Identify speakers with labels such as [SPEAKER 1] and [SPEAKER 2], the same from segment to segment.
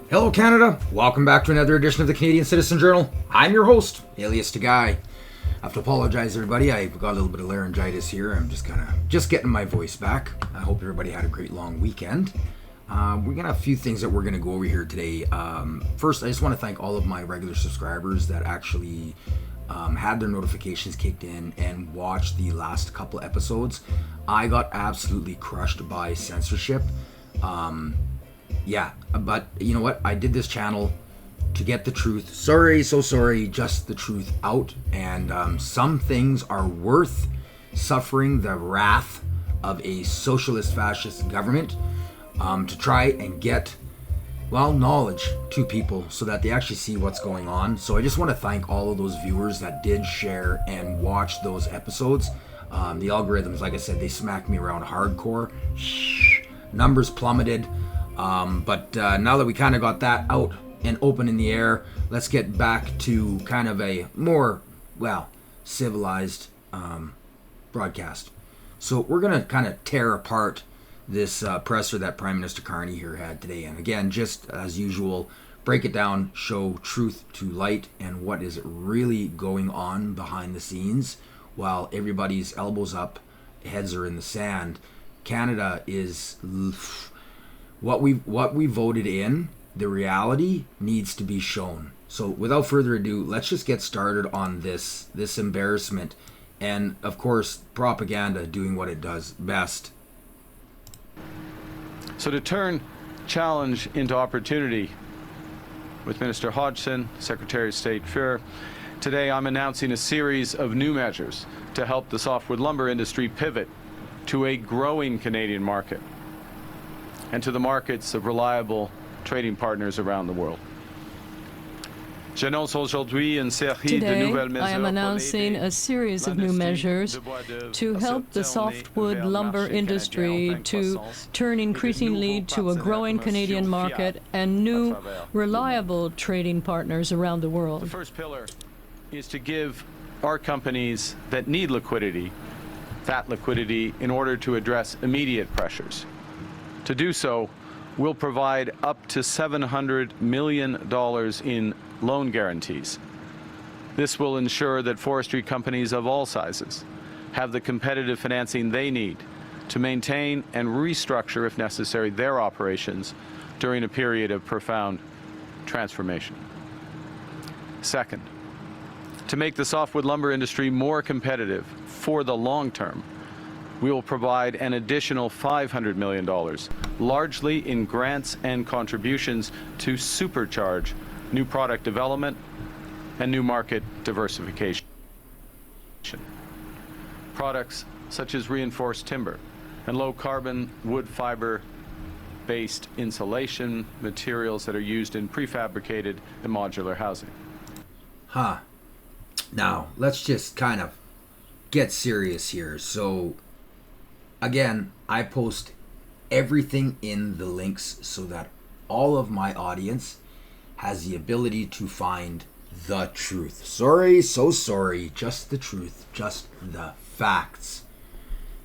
[SPEAKER 1] Hello Canada, welcome back to another edition of the Canadian Citizen Journal. I'm your host, alias to Guy. I have to apologize everybody, I got a little bit of laryngitis here. I'm just getting my voice back. I hope everybody had a great long weekend. We're gonna have a few things that we're gonna go over here today. First, I just want to thank all of my regular subscribers that actually had their notifications kicked in and watched the last couple episodes. I got absolutely crushed by censorship. Yeah, but you know what? I did this channel to get the truth. Sorry, just the truth out. And some things are worth suffering the wrath of a socialist fascist government to try and get, well, knowledge to people so that they actually see what's going on. So I just want to thank all of those viewers that did share and watch those episodes. The algorithms, like I said, they smacked me around hardcore. Numbers plummeted. But now that we kind of got that out and open in the air, let's get back to kind of a more, well, civilized broadcast. So we're going to kind of tear apart this presser that Prime Minister Carney here had today. And again, just as usual, break it down, show truth to light and what is really going on behind the scenes while everybody's elbows up, heads are in the sand. Canada is... What we voted in, the reality needs to be shown. So without further ado, let's just get started on this embarrassment and, of course, propaganda doing what it does best.
[SPEAKER 2] So to turn challenge into opportunity with Minister Hodgson, Secretary of State Fuhr, today I'm announcing a series of new measures to help the softwood lumber industry pivot to a growing Canadian market and to the markets of reliable trading partners around the world.
[SPEAKER 3] Today, I am announcing a series of new measures to help the softwood lumber industry to turn increasingly to a growing Canadian market and new, reliable trading partners around the world.
[SPEAKER 2] The first pillar is to give our companies that need liquidity, that liquidity, in order to address immediate pressures. To do so, we'll provide up to $700 million in loan guarantees. This will ensure that forestry companies of all sizes have the competitive financing they need to maintain and restructure, if necessary, their operations during a period of profound transformation. Second, to make the softwood lumber industry more competitive for the long term, we will provide an additional $500 million, largely in grants and contributions to supercharge new product development and new market diversification. Products such as reinforced timber and low-carbon wood fiber-based insulation materials that are used in prefabricated and modular housing.
[SPEAKER 1] Now, let's just kind of get serious here. So, again, I post everything in the links so that all of my audience has the ability to find the truth. Sorry, just the truth, just the facts.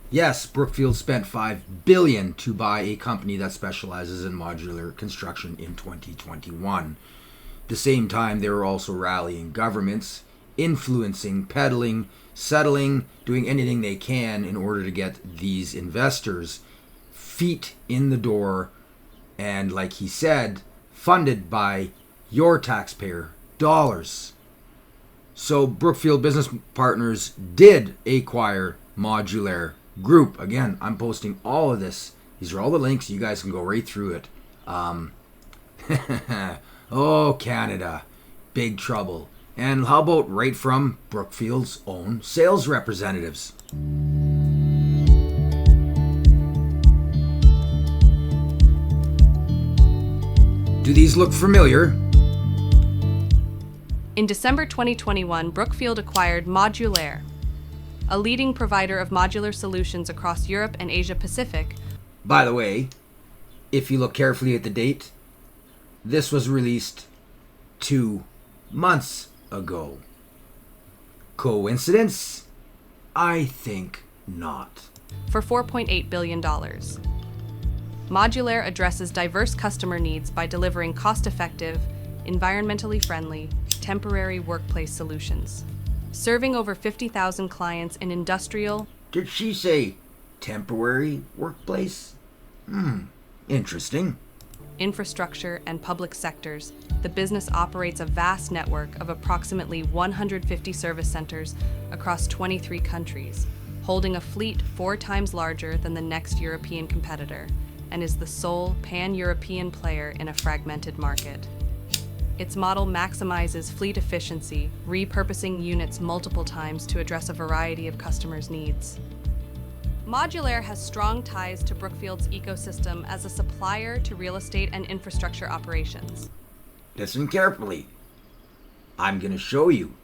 [SPEAKER 1] Yes, Brookfield spent $5 billion to buy a company that specializes in modular construction in 2021. At the same time, they were also rallying governments, influencing, peddling, settling, doing anything they can in order to get these investors feet in the door and, like he said, funded by your taxpayer dollars. So Brookfield Business Partners did acquire Modular Group. Again, I'm posting all of this. These are all the links. You guys can go right through it. Oh, Canada. Big trouble. And how about right from Brookfield's own sales representatives? Do these look familiar?
[SPEAKER 4] In December 2021, Brookfield acquired Modulaire, a leading provider of modular solutions across Europe and Asia Pacific.
[SPEAKER 1] By the way, if you look carefully at the date, this was released 2 months ago. Coincidence? I think not.
[SPEAKER 4] For $4.8 billion. Modulaire addresses diverse customer needs by delivering cost-effective, environmentally friendly, temporary workplace solutions. Serving over 50,000 clients in industrial...
[SPEAKER 1] Did she say temporary workplace? Interesting.
[SPEAKER 4] Infrastructure and public sectors, the business operates a vast network of approximately 150 service centers across 23 countries, holding a fleet 4 times larger than the next European competitor, and is the sole pan-European player in a fragmented market. Its model maximizes fleet efficiency, repurposing units multiple times to address a variety of customers' needs. Modulaire has strong ties to Brookfield's ecosystem as a supplier to real estate and infrastructure operations.
[SPEAKER 1] Listen carefully. I'm going to show you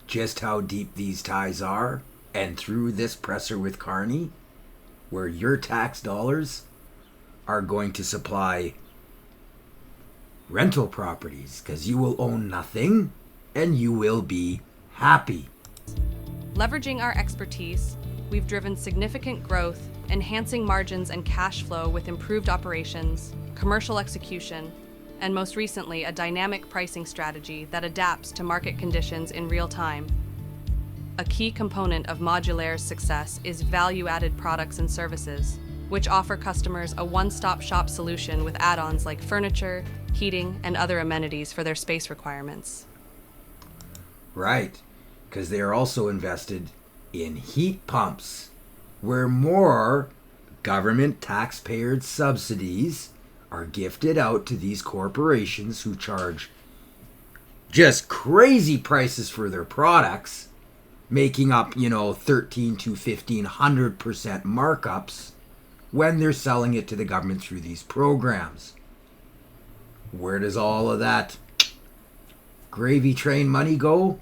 [SPEAKER 1] just how deep these ties are, and through this presser with Carney, where your tax dollars are going to supply rental properties, because you will own nothing and you will be happy.
[SPEAKER 4] Leveraging our expertise, we've driven significant growth, enhancing margins and cash flow with improved operations, commercial execution, and most recently, a dynamic pricing strategy that adapts to market conditions in real time. A key component of Modulaire's success is value-added products and services, which offer customers a one-stop shop solution with add-ons like furniture, heating, and other amenities for their space requirements.
[SPEAKER 1] Right, because they are also invested in heat pumps, where more government taxpayer subsidies are gifted out to these corporations who charge just crazy prices for their products, making up, 13 to 1,500% markups when they're selling it to the government through these programs. Where does all of that gravy train money go?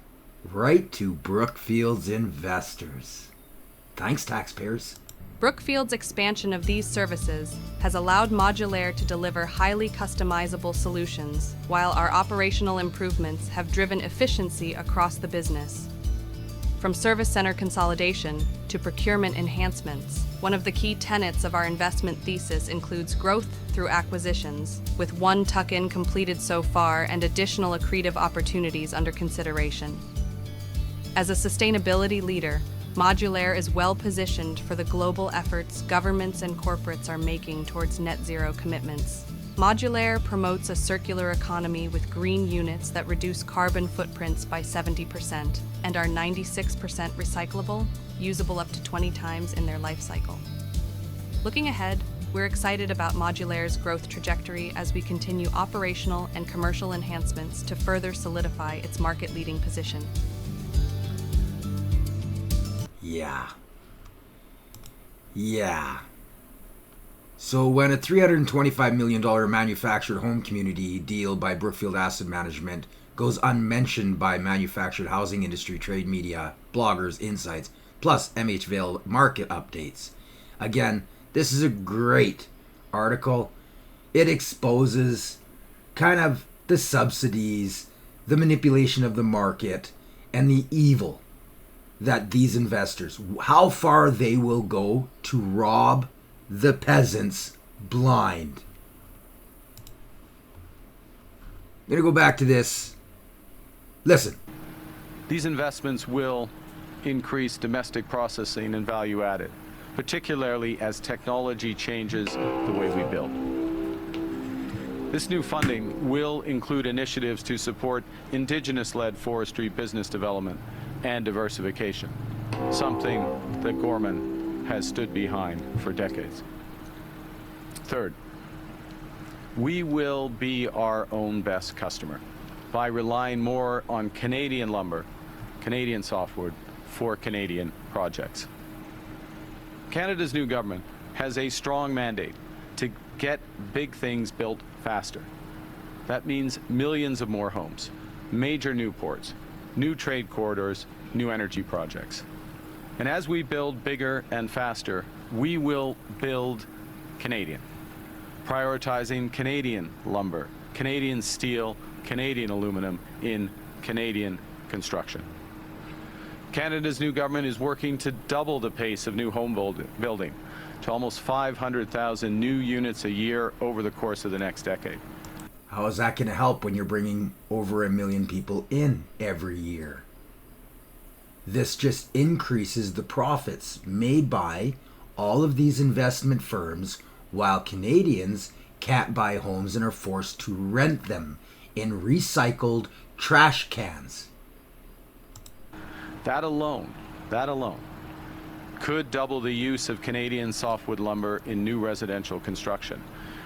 [SPEAKER 1] Right to Brookfield's investors. Thanks, taxpayers.
[SPEAKER 4] Brookfield's expansion of these services has allowed Modulaire to deliver highly customizable solutions, while our operational improvements have driven efficiency across the business. From service center consolidation to procurement enhancements, one of the key tenets of our investment thesis includes growth through acquisitions, with one tuck-in completed so far and additional accretive opportunities under consideration. As a sustainability leader, Modulaire is well positioned for the global efforts governments and corporates are making towards net zero commitments. Modulaire promotes a circular economy with green units that reduce carbon footprints by 70% and are 96% recyclable, usable up to 20 times in their life cycle. Looking ahead, we're excited about Modulaire's growth trajectory as we continue operational and commercial enhancements to further solidify its market-leading position.
[SPEAKER 1] Yeah. So when a $325 million manufactured home community deal by Brookfield Asset Management goes unmentioned by manufactured housing industry, trade media, bloggers, insights, plus MHVale market updates. Again, this is a great article. It exposes kind of the subsidies, the manipulation of the market, and the evil that these investors, how far they will go to rob the peasants blind. I'm going to go back to this. Listen.
[SPEAKER 2] These investments will increase domestic processing and value added, particularly as technology changes the way we build. This new funding will include initiatives to support indigenous-led forestry business development and diversification, something that Gorman has stood behind for decades. Third, we will be our own best customer by relying more on Canadian lumber, Canadian softwood for Canadian projects. Canada's new government has a strong mandate to get big things built faster. That means millions of more homes, major new ports, new trade corridors, new energy projects. And as we build bigger and faster, we will build Canadian, prioritizing Canadian lumber, Canadian steel, Canadian aluminum in Canadian construction. Canada's new government is working to double the pace of new home building to almost 500,000 new units a year over the course of the next decade.
[SPEAKER 1] How is that going to help when you're bringing over 1 million people in every year? This just increases the profits made by all of these investment firms, while Canadians can't buy homes and are forced to rent them in recycled trash cans.
[SPEAKER 2] That alone could double the use of Canadian softwood lumber in new residential construction,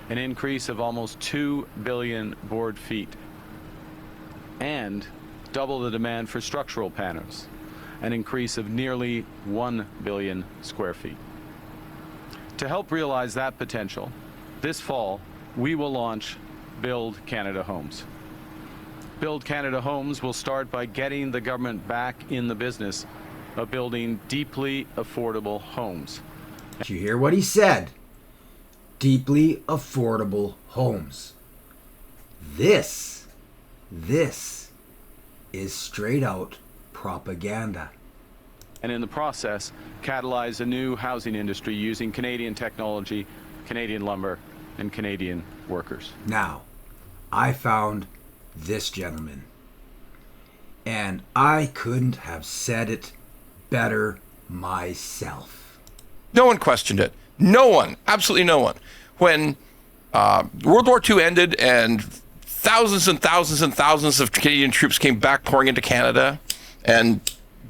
[SPEAKER 2] an increase of almost 2 billion board feet, and double the demand for structural panels, an increase of nearly 1 billion square feet. To help realize that potential, this fall, we will launch Build Canada Homes. Build Canada Homes will start by getting the government back in the business of building deeply affordable homes.
[SPEAKER 1] Did you hear what he said? Deeply affordable homes. This is straight out propaganda.
[SPEAKER 2] And in the process, catalyze a new housing industry using Canadian technology, Canadian lumber, and Canadian workers.
[SPEAKER 1] Now, I found this gentleman, and I couldn't have said it better myself.
[SPEAKER 5] No one questioned it. No one, absolutely no one. When World War II ended and thousands and thousands and thousands of Canadian troops came back pouring into Canada and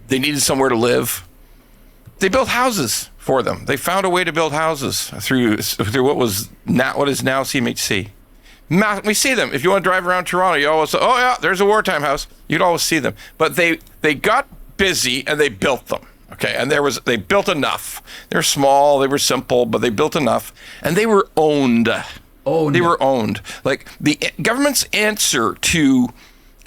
[SPEAKER 5] they needed somewhere to live, they built houses for them. They found a way to build houses through what is now CMHC. We see them. If you want to drive around Toronto, you always say, oh yeah, there's a wartime house. You'd always see them. But they got busy and they built them. Okay, and they built enough. They're small, they were simple, but they built enough, and they were owned. They were owned. Like the government's answer to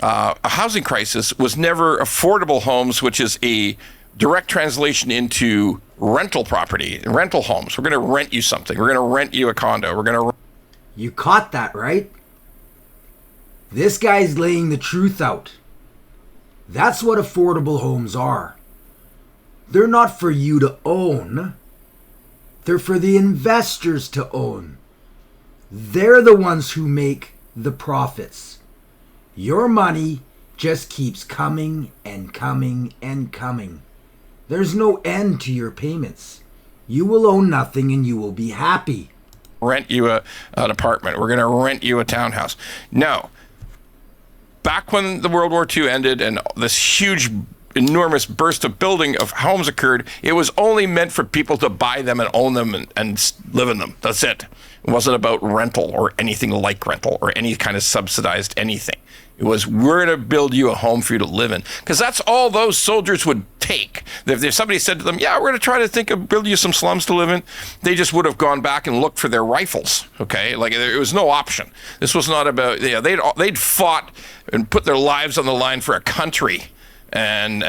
[SPEAKER 5] a housing crisis was never affordable homes, which is a direct translation into rental property, rental homes. We're going to rent you something. We're going to rent you a condo.
[SPEAKER 1] You caught that, right? This guy's laying the truth out. That's what affordable homes are. They're not for you to own. They're for the investors to own. They're the ones who make the profits. Your money just keeps coming and coming and coming. There's no end to your payments. You will own nothing and you will be happy.
[SPEAKER 5] Rent you an apartment. We're going to rent you a townhouse. No. Back when the World War II ended and this huge, enormous burst of building of homes occurred, it was only meant for people to buy them and own them and live in them. That's it. It wasn't about rental or anything like rental or any kind of subsidized anything. It was, we're going to build you a home for you to live in. Because that's all those soldiers would take. If somebody said to them, yeah, we're going to try to think of build you some slums to live in, they just would have gone back and looked for their rifles. Okay? Like, it was no option. This was not about, they'd fought and put their lives on the line for a country and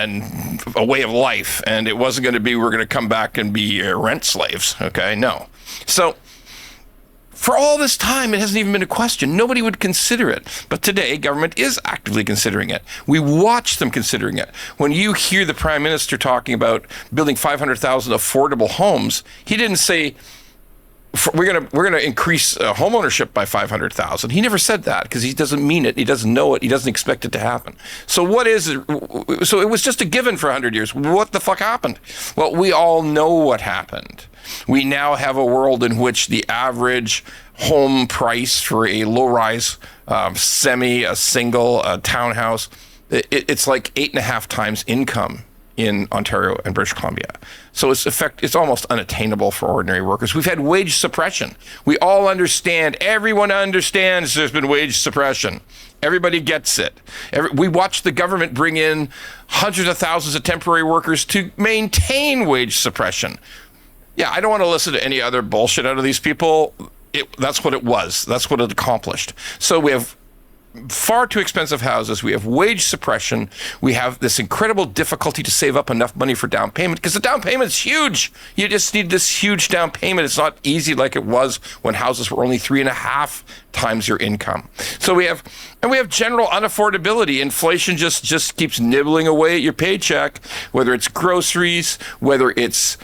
[SPEAKER 5] a way of life. And it wasn't going to be, we're going to come back and be rent slaves. Okay? No. So, for all this time, it hasn't even been a question. Nobody would consider it. But today, government is actively considering it. We watch them considering it. When you hear the Prime Minister talking about building 500,000 affordable homes, he didn't say, we're gonna increase home ownership by 500,000. He never said that because he doesn't mean it. He doesn't know it. He doesn't expect it to happen. So what is it? So it was just a given for 100 years. What the fuck happened? Well, we all know what happened. We now have a world in which the average home price for a low-rise a single, townhouse, it's like 8.5 times income in Ontario and British Columbia. So it's almost unattainable for ordinary workers. We've had wage suppression. We all understand, everyone understands there's been wage suppression. Everybody gets it. We watch the government bring in hundreds of thousands of temporary workers to maintain wage suppression. Yeah, I don't want to listen to any other bullshit out of these people. That's what it was. That's what it accomplished. So we have far too expensive houses. We have wage suppression. We have this incredible difficulty to save up enough money for down payment because the down payment's huge. You just need this huge down payment. It's not easy like it was when houses were only 3.5 times your income. So we have general unaffordability. Inflation just keeps nibbling away at your paycheck, whether it's groceries, whether it's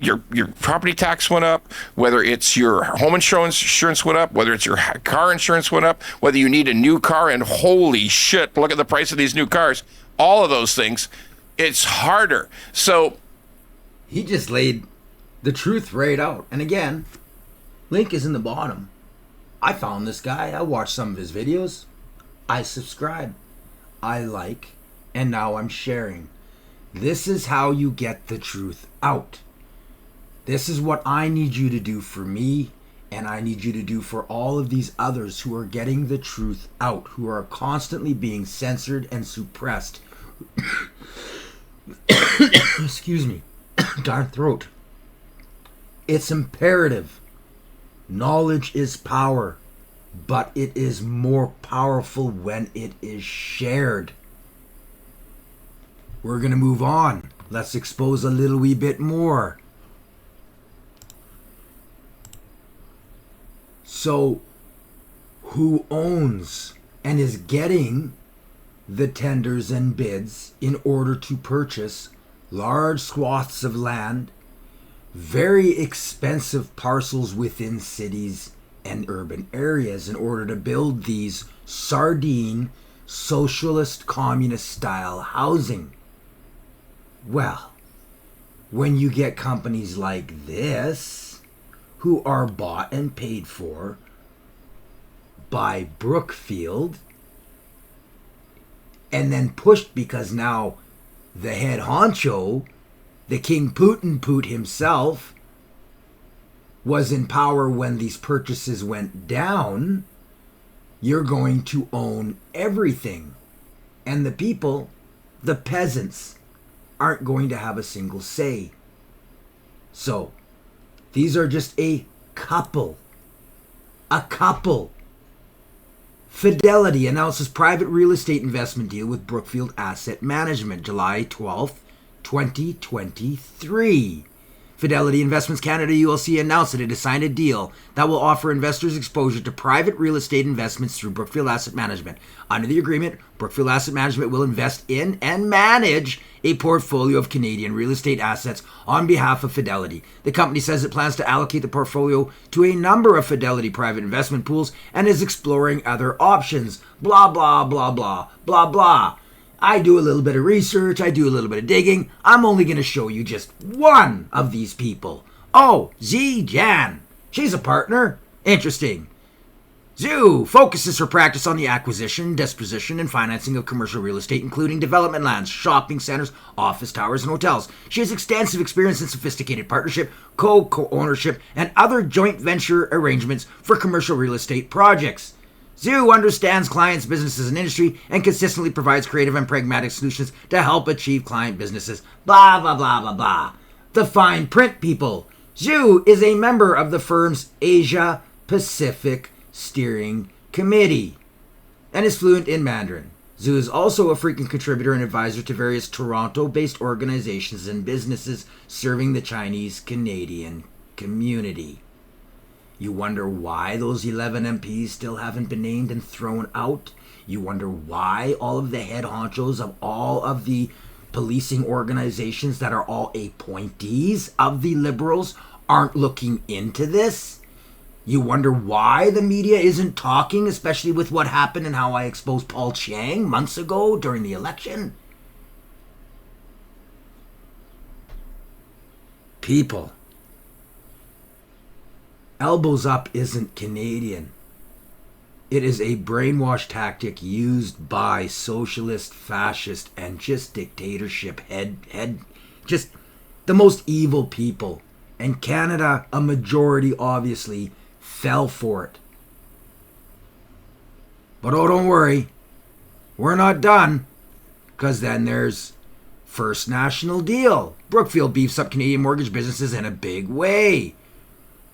[SPEAKER 5] your property tax went up, whether it's your home insurance went up, whether it's your car insurance went up, whether you need a new car, and holy shit, look at the price of these new cars. All of those things, it's harder. So
[SPEAKER 1] he just laid the truth right out. And again, link is in the bottom. I found this guy. I watched some of his videos. I subscribe. I like. And now I'm sharing. This is how you get the truth out. This is what I need you to do for me, and I need you to do for all of these others who are getting the truth out, who are constantly being censored and suppressed. Excuse me. Darn throat. It's imperative. Knowledge is power, but it is more powerful when it is shared. We're going to move on. Let's expose a little wee bit more. So, who owns and is getting the tenders and bids in order to purchase large swaths of land, very expensive parcels within cities and urban areas in order to build these sardine, socialist, communist style housing? Well, when you get companies like this, who are bought and paid for by Brookfield, and then pushed because now the head honcho, the King Putin himself, was in power when these purchases went down, you're going to own everything. And the people, the peasants, aren't going to have a single say. So, these are just a couple. Fidelity announces private real estate investment deal with Brookfield Asset Management, July 12th, 2023. Fidelity Investments Canada ULC announced that it has signed a deal that will offer investors exposure to private real estate investments through Brookfield Asset Management. Under the agreement, Brookfield Asset Management will invest in and manage a portfolio of Canadian real estate assets on behalf of Fidelity. The company says it plans to allocate the portfolio to a number of Fidelity private investment pools and is exploring other options. Blah, blah, blah, blah, blah, blah. I do a little bit of research, I do a little bit of digging. I'm only going to show you just one of these people. Oh, Zhi Jan. She's a partner. Interesting. Zhu focuses her practice on the acquisition, disposition, and financing of commercial real estate, including development lands, shopping centers, office towers, and hotels. She has extensive experience in sophisticated partnership, co-ownership, and other joint venture arrangements for commercial real estate projects. Zhu understands clients' businesses and industry and consistently provides creative and pragmatic solutions to help achieve client businesses. Blah, blah, blah, blah, blah. The fine print people. Zhu is a member of the firm's Asia Pacific Steering Committee and is fluent in Mandarin. Zhu is also a frequent contributor and advisor to various Toronto-based organizations and businesses serving the Chinese Canadian community. You wonder why those 11 MPs still haven't been named and thrown out? You wonder why all of the head honchos of all of the policing organizations that are all appointees of the Liberals aren't looking into this? You wonder why the media isn't talking, especially with what happened and how I exposed Paul Chiang months ago during the election? People. Elbows up isn't Canadian. It is a brainwash tactic used by socialist, fascist, and just dictatorship just the most evil people. And Canada, a majority obviously, fell for it. But oh, don't worry. We're not done. Because then there's First National Deal. Brookfield beefs up Canadian mortgage businesses in a big way.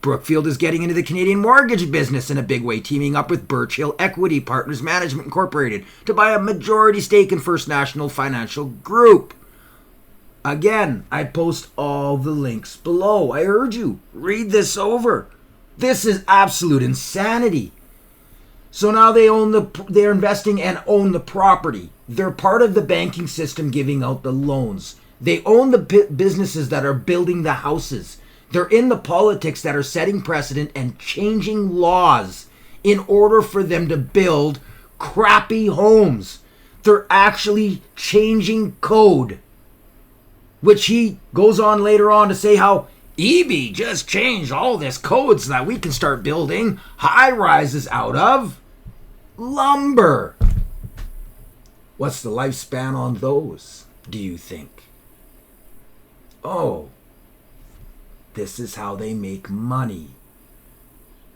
[SPEAKER 1] Brookfield is getting into the Canadian mortgage business in a big way, teaming up with Birch Hill Equity Partners Management Incorporated to buy a majority stake in First National Financial Group. Again, I post all the links below. I urge you, read this over. This is absolute insanity. So now they're investing and own the property. They're part of the banking system giving out the loans. They own the businesses that are building the houses. They're in the politics that are setting precedent and changing laws in order for them to build crappy homes. They're actually changing code, which he goes on later on to say how EB just changed all this code so that we can start building high rises out of lumber. What's the lifespan on those, do you think? Oh, this is how they make money.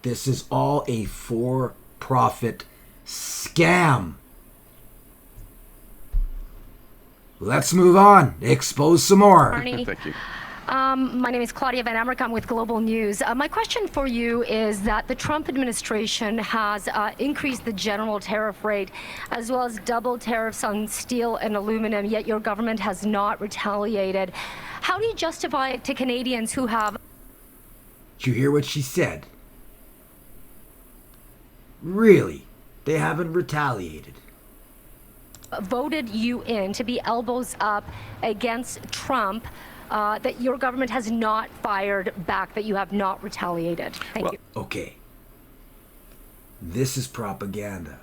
[SPEAKER 1] This is all a for-profit scam. Let's move on. Expose some more.
[SPEAKER 6] Carney.
[SPEAKER 2] Thank you.
[SPEAKER 6] My name is Claudia Van Emmerich. I'm with Global News. My question for you is that the Trump administration has increased the general tariff rate as well as double tariffs on steel and aluminum, yet your government has not retaliated. How do you justify it to Canadians who have...
[SPEAKER 1] Did you hear what she said? Really? They haven't retaliated.
[SPEAKER 6] voted you in to be elbows up against Trump, that your government has not fired back, that you have not retaliated? Thank you.
[SPEAKER 1] Okay. This is propaganda.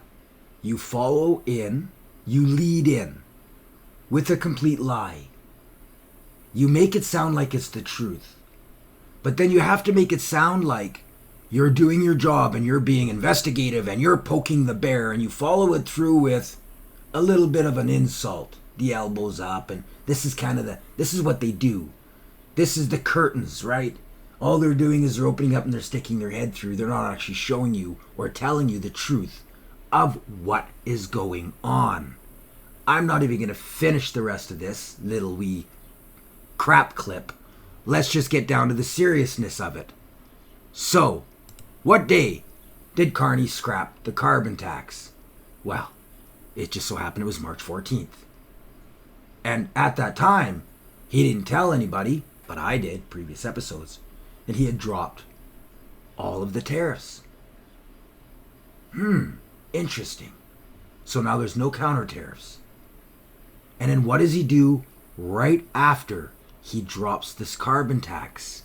[SPEAKER 1] You follow in, you lead in with a complete lie. You make it sound like it's the truth. But then you have to make it sound like you're doing your job and you're being investigative and you're poking the bear, and you follow it through with a little bit of an insult, the elbows up, and this is what they do. This is the curtains, right? All they're doing is they're opening up and they're sticking their head through. They're not actually showing you or telling you the truth of what is going on. I'm not even going to finish the rest of this little wee crap clip. Let's just get down to the seriousness of it. So, what day did Carney scrap the carbon tax? Well, it just so happened it was March 14th. And at that time, he didn't tell anybody, but I did, previous episodes, that he had dropped all of the tariffs. Interesting. So now there's no counter tariffs. And then what does he do right after he drops this carbon tax?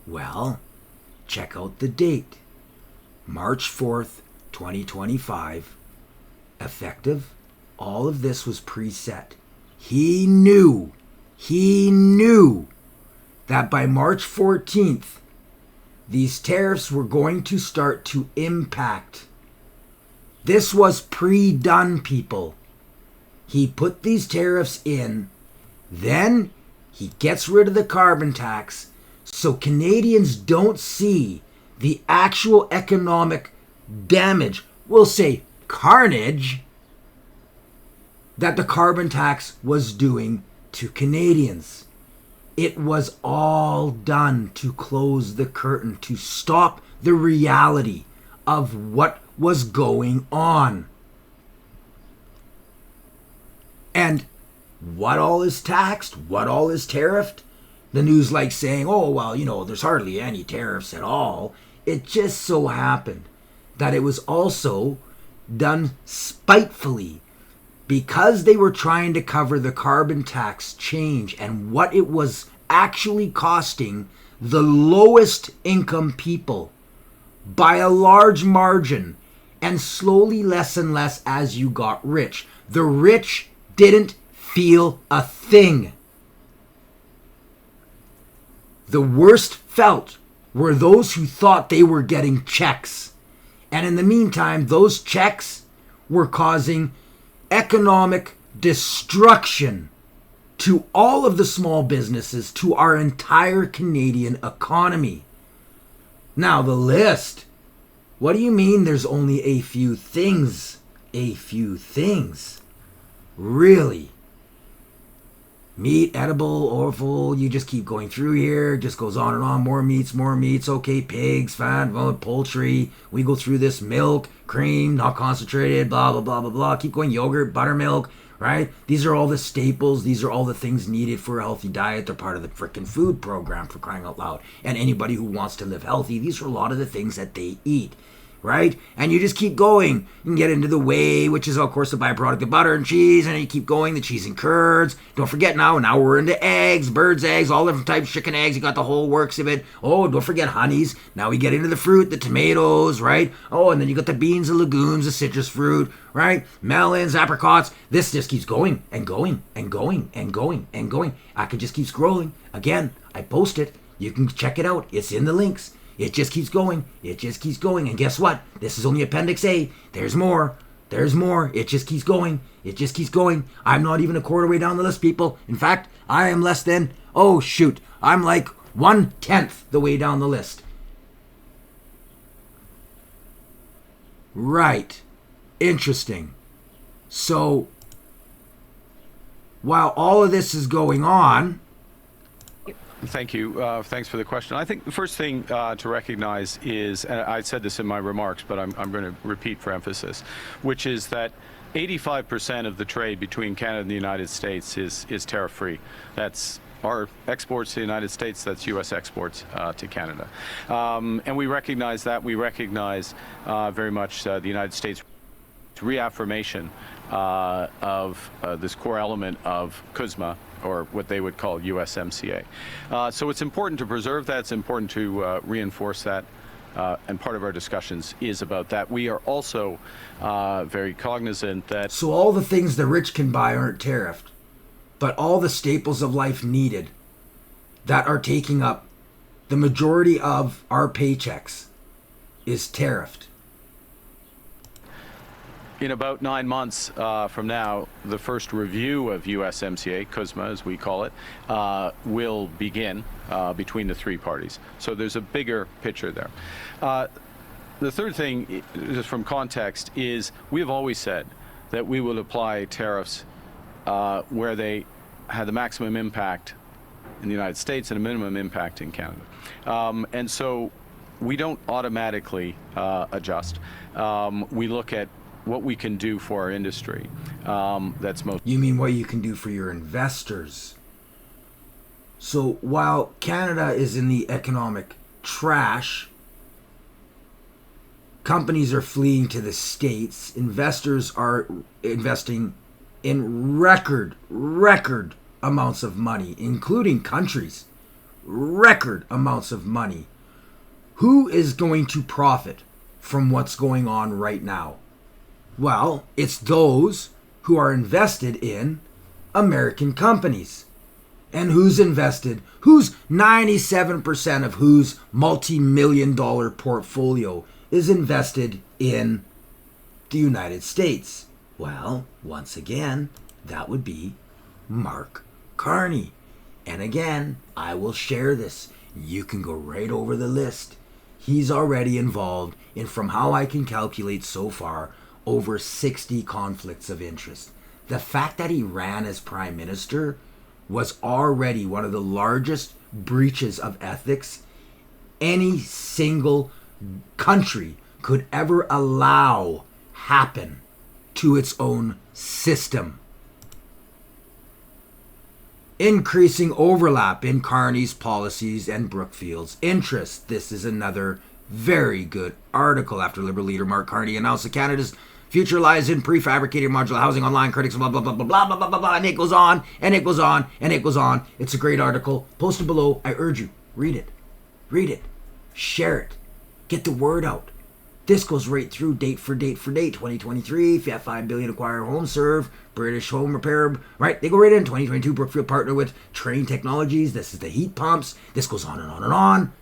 [SPEAKER 1] Well, check out the date. March 4th, 2025. Effective. All of this was preset. He knew that by March 14th, these tariffs were going to start to impact. This was pre-done, people. He put these tariffs in, then he gets rid of the carbon tax, so Canadians don't see the actual economic damage, we'll say carnage, that the carbon tax was doing to Canadians. It was all done to close the curtain, to stop the reality of what was going on. And what all is taxed, what all is tariffed, the news like saying, oh, well, there's hardly any tariffs at all. It just so happened that it was also done spitefully, because they were trying to cover the carbon tax change and what it was actually costing the lowest income people by a large margin, and slowly less and less as you got rich. The rich didn't feel a thing. The worst felt were those who thought they were getting checks. And in the meantime, those checks were causing economic destruction to all of the small businesses, to our entire Canadian economy. Now, the list. What do you mean there's only a few things? A few things? Really? Meat, edible, offal, you just keep going through here, just goes on and on, more meats, okay, pigs, fat, poultry, we go through this, milk, cream, not concentrated, blah, blah, blah, blah, blah, keep going, yogurt, buttermilk, right? These are all the staples, these are all the things needed for a healthy diet. They're part of the frickin' food program, for crying out loud. And anybody who wants to live healthy, these are a lot of the things that they eat. right? And you just keep going. You can get into the whey, which is, of course, the byproduct of butter and cheese, and you keep going, the cheese and curds. Don't forget now we're into eggs, birds' eggs, all different types, chicken eggs. You got the whole works of it. Oh, don't forget honeys. Now we get into the fruit, the tomatoes, right? Oh, and then you got the beans, the legumes, the citrus fruit, right? Melons, apricots. This just keeps going and going and going and going and going. I can just keep scrolling. Again, I post it. You can check it out. It's in the links. It just keeps going. It just keeps going. And guess what? This is only Appendix A. There's more. There's more. It just keeps going. It just keeps going. I'm not even a quarter way down the list, people. In fact, I am less than, I'm like 1/10 the way down the list. Right. Interesting. So, while all of this is going on,
[SPEAKER 2] Thank you. Thanks for the question. I think the first thing to recognize is, and I said this in my remarks, but I'm going to repeat for emphasis, which is that 85% of the trade between Canada and the United States is tariff-free. That's our exports to the United States, that's U.S. exports to Canada. And we recognize that. We recognize very much the United States reaffirmation of this core element of CUSMA, or what they would call USMCA. So it's important to preserve that. It's important to reinforce that. And part of our discussions is about that. We are also very cognizant that...
[SPEAKER 1] So all the things the rich can buy aren't tariffed, but all the staples of life needed that are taking up the majority of our paychecks is tariffed.
[SPEAKER 2] In about 9 months from now, the first review of USMCA, CUSMA as we call it, will begin between the three parties. So there's a bigger picture there. The third thing, just from context, is we have always said that we will apply tariffs where they had the maximum impact in the United States and a minimum impact in Canada. And so we don't automatically adjust. We look at what we can do for our industry. That's most.
[SPEAKER 1] You mean what you can do for your investors? So while Canada is in the economic trash, companies are fleeing to the States, investors are investing in record amounts of money, including countries, record amounts of money. Who is going to profit from what's going on right now? Well, it's those who are invested in American companies. And who's invested? Who's 97% of whose multi-million-dollar portfolio is invested in the United States? Well, once again, that would be Mark Carney. And again, I will share this. You can go right over the list. He's already involved in, from how I can calculate so far, over 60 conflicts of interest. The fact that he ran as prime minister was already one of the largest breaches of ethics any single country could ever allow happen to its own system. Increasing overlap in Carney's policies and Brookfield's interests. This is another very good article after Liberal leader Mark Carney announced that Canada's future lies in prefabricated modular housing. Online critics, blah, blah, blah, blah, blah, blah, blah, blah, blah, and it goes on, and it goes on, and it goes on. It's a great article. Posted below. I urge you, read it. Read it. Share it. Get the word out. This goes right through date for date for date. 2023, $5 billion acquire home serve, British home repair, right? They go right in. 2022, Brookfield partner with Train Technologies. This is the heat pumps. This goes on and on and on.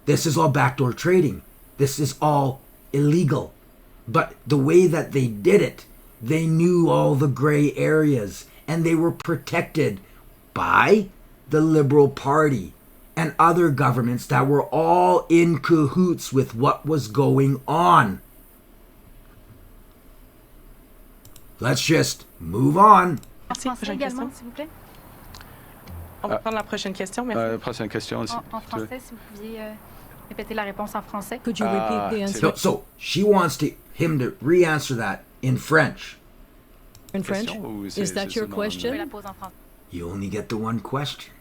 [SPEAKER 1] This is all backdoor trading. This is all illegal. But the way that they did it, they knew all the gray areas, and they were protected by the Liberal Party and other governments that were all in cahoots with what was going on. Let's just move on.
[SPEAKER 7] Merci. Prochaine question. S'il vous plaît. On va prendre la prochaine question. Merci.
[SPEAKER 2] Prochaine question.
[SPEAKER 8] En français, si vous pouviez répéter la réponse en français.
[SPEAKER 3] Could you repeat the answer?
[SPEAKER 1] So she wants him to re-answer that in French.
[SPEAKER 3] In French? Is that your
[SPEAKER 8] Je la
[SPEAKER 3] question?
[SPEAKER 8] pose en français.
[SPEAKER 1] You only get the one question.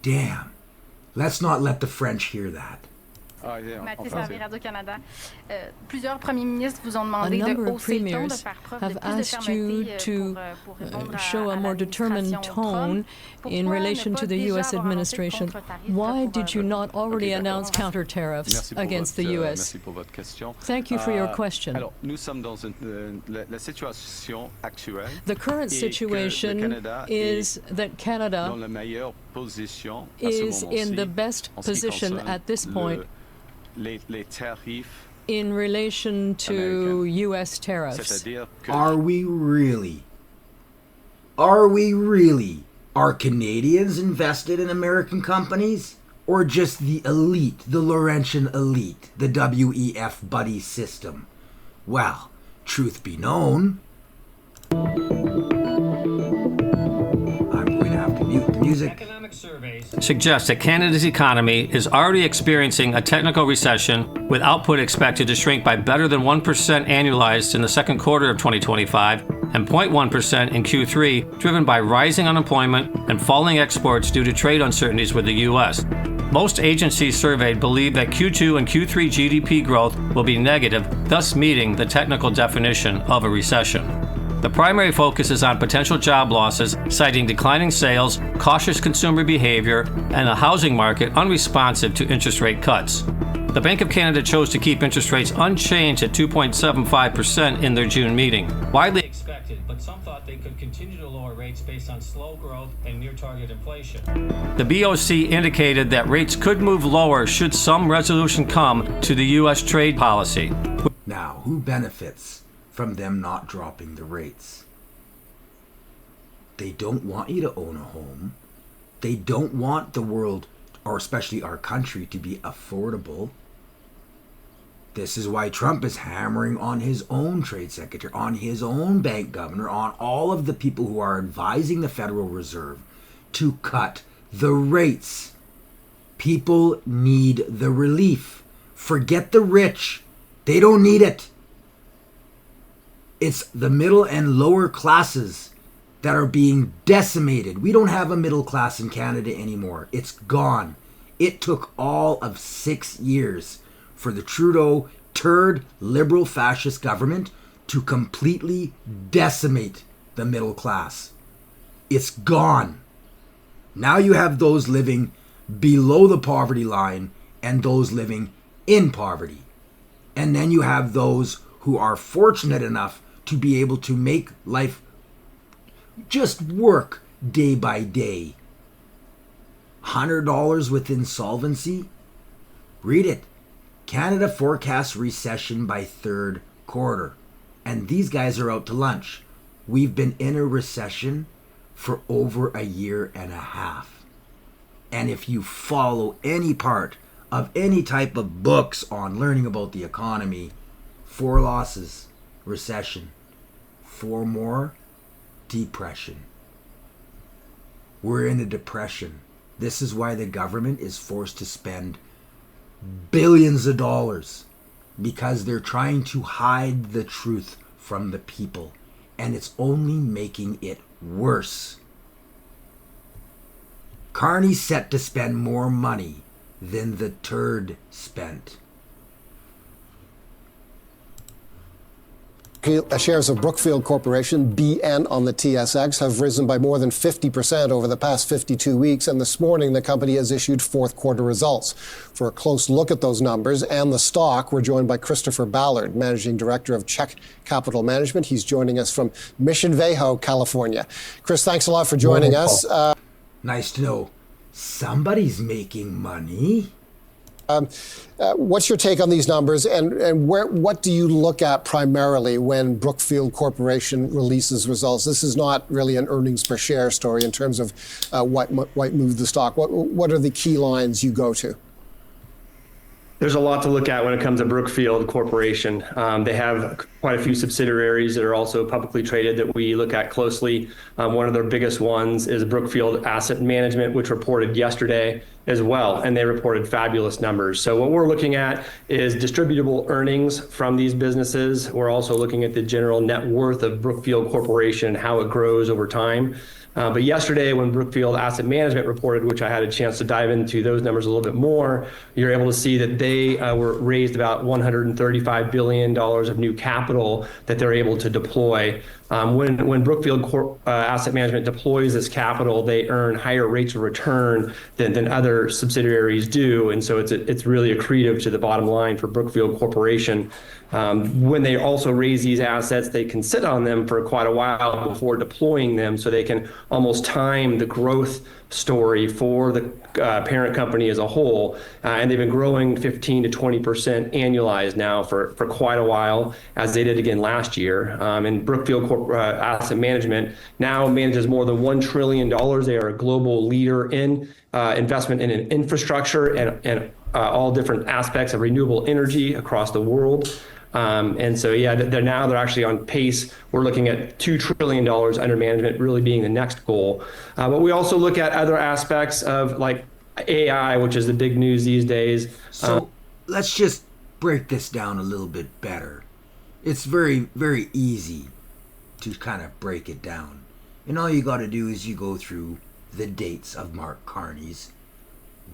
[SPEAKER 1] Damn. Let's not let the French hear that.
[SPEAKER 8] Mathis Harvey, Radio-Canada. Plusieurs premiers ministres vous ont
[SPEAKER 3] A
[SPEAKER 8] demandé de
[SPEAKER 3] number of
[SPEAKER 8] hausser le ton, de
[SPEAKER 3] premiers
[SPEAKER 8] faire preuve
[SPEAKER 3] have
[SPEAKER 8] de plus de
[SPEAKER 3] asked you
[SPEAKER 8] fermeté
[SPEAKER 3] to
[SPEAKER 8] pour répondre
[SPEAKER 3] show a
[SPEAKER 8] à
[SPEAKER 3] more determined
[SPEAKER 8] l'administration
[SPEAKER 3] tone
[SPEAKER 8] Trump.
[SPEAKER 3] in
[SPEAKER 8] Pourquoi
[SPEAKER 3] relation
[SPEAKER 8] ne
[SPEAKER 3] to
[SPEAKER 8] pas
[SPEAKER 3] the
[SPEAKER 8] déjà
[SPEAKER 3] U.S.
[SPEAKER 8] avoir annoncé de
[SPEAKER 3] administration.
[SPEAKER 8] contre-tarifs
[SPEAKER 3] Why
[SPEAKER 8] pour,
[SPEAKER 3] did you not already
[SPEAKER 2] d'accord.
[SPEAKER 3] announce counter tariffs
[SPEAKER 2] Merci pour
[SPEAKER 3] against the
[SPEAKER 2] votre,
[SPEAKER 3] U.S.?
[SPEAKER 2] merci pour votre question.
[SPEAKER 3] Thank you for your question.
[SPEAKER 2] Alors, nous sommes dans la situation actuelle.
[SPEAKER 3] The current
[SPEAKER 2] et que le
[SPEAKER 3] situation
[SPEAKER 2] Canada
[SPEAKER 3] is that
[SPEAKER 2] dans
[SPEAKER 3] Canada
[SPEAKER 2] la meilleure position à ce
[SPEAKER 3] is in
[SPEAKER 2] moment-ci
[SPEAKER 3] the best
[SPEAKER 2] en ce qui
[SPEAKER 3] position
[SPEAKER 2] concerne
[SPEAKER 3] at this point
[SPEAKER 2] les tarifs,
[SPEAKER 3] in relation to
[SPEAKER 2] American.
[SPEAKER 3] U.S. tariffs.
[SPEAKER 2] c'est-à-dire que
[SPEAKER 1] Are we really? Are we really? Are Canadians invested in American companies? Or just the elite, the Laurentian elite, the WEF buddy system? Well, truth be known, I'm going to have to mute the music.
[SPEAKER 9] Economic surveys suggest that Canada's economy is already experiencing a technical recession, with output expected to shrink by better than 1% annualized in the second quarter of 2025 and 0.1% in Q3, driven by rising unemployment and falling exports due to trade uncertainties with the U.S. Most agencies surveyed believe that Q2 and Q3 GDP growth will be negative, thus meeting the technical definition of a recession. The primary focus is on potential job losses, citing declining sales, cautious consumer behavior, and a housing market unresponsive to interest rate cuts. The Bank of Canada chose to keep interest rates unchanged at 2.75% in their June meeting. Widely expected, but some thought they could continue to lower rates based on slow growth and near-target inflation. The BOC indicated that rates could move lower should some resolution come to the U.S. trade policy.
[SPEAKER 1] Now, who benefits from them not dropping the rates? They don't want you to own a home. They don't want the world, or especially our country, to be affordable. This is why Trump is hammering on his own trade secretary, on his own bank governor, on all of the people who are advising the Federal Reserve to cut the rates. People need the relief. Forget the rich. They don't need it. It's the middle and lower classes that are being decimated. We don't have a middle class in Canada anymore. It's gone. It took all of 6 years for the Trudeau turd liberal fascist government to completely decimate the middle class. It's gone. Now you have those living below the poverty line and those living in poverty. And then you have those who are fortunate enough to be able to make life just work day by day. $100 with insolvency? Read it. Canada forecasts recession by third quarter. And these guys are out to lunch. We've been in a recession for over a year and a half. And if you follow any part of any type of books on learning about the economy, 4 losses, recession. 4 more, depression. We're in a depression. This is why the government is forced to spend billions of dollars, because they're trying to hide the truth from the people, and it's only making it worse. Carney's set to spend more money than the turd spent.
[SPEAKER 10] Shares of Brookfield Corporation, BN, on the TSX have risen by more than 50% over the past 52 weeks, and this morning the company has issued fourth quarter results. For a close look at those numbers and the stock, we're joined by Christopher Ballard, Managing Director of Czech Capital Management. He's joining us from Mission Viejo, California. Chris, thanks a lot for joining us.
[SPEAKER 1] Nice to know somebody's making money.
[SPEAKER 10] What's your take on these numbers, and what do you look at primarily when Brookfield Corporation releases results? This is not really an earnings per share story in terms of what moved the stock. What are the key lines you go to?
[SPEAKER 11] There's a lot to look at when it comes to Brookfield Corporation. They have quite a few subsidiaries that are also publicly traded that we look at closely. One of their biggest ones is Brookfield Asset Management, which reported yesterday as well, and they reported fabulous numbers. So what we're looking at is distributable earnings from these businesses. We're also looking at the general net worth of Brookfield Corporation and how it grows over time. But yesterday, when Brookfield Asset Management reported, which I had a chance to dive into those numbers a little bit more, you're able to see that they were raised about $135 billion of new capital that they're able to deploy. When Brookfield Asset Management deploys this capital, they earn higher rates of return than other subsidiaries do, and so it's really accretive to the bottom line for Brookfield Corporation. When they also raise these assets, they can sit on them for quite a while before deploying them, so they can almost time the growth story for the parent company as a whole. And they've been growing 15 to 20% annualized now for quite a while, as they did again last year. And Brookfield Asset Management now manages more than $1 trillion. They are a global leader in investment in infrastructure and all different aspects of renewable energy across the world. And so, yeah, they're actually on pace. We're looking at $2 trillion under management really being the next goal. But we also look at other aspects of like AI, which is the big news these days.
[SPEAKER 1] So let's just break this down a little bit better. It's very, very easy to kind of break it down. And all you got to do is you go through the dates of Mark Carney's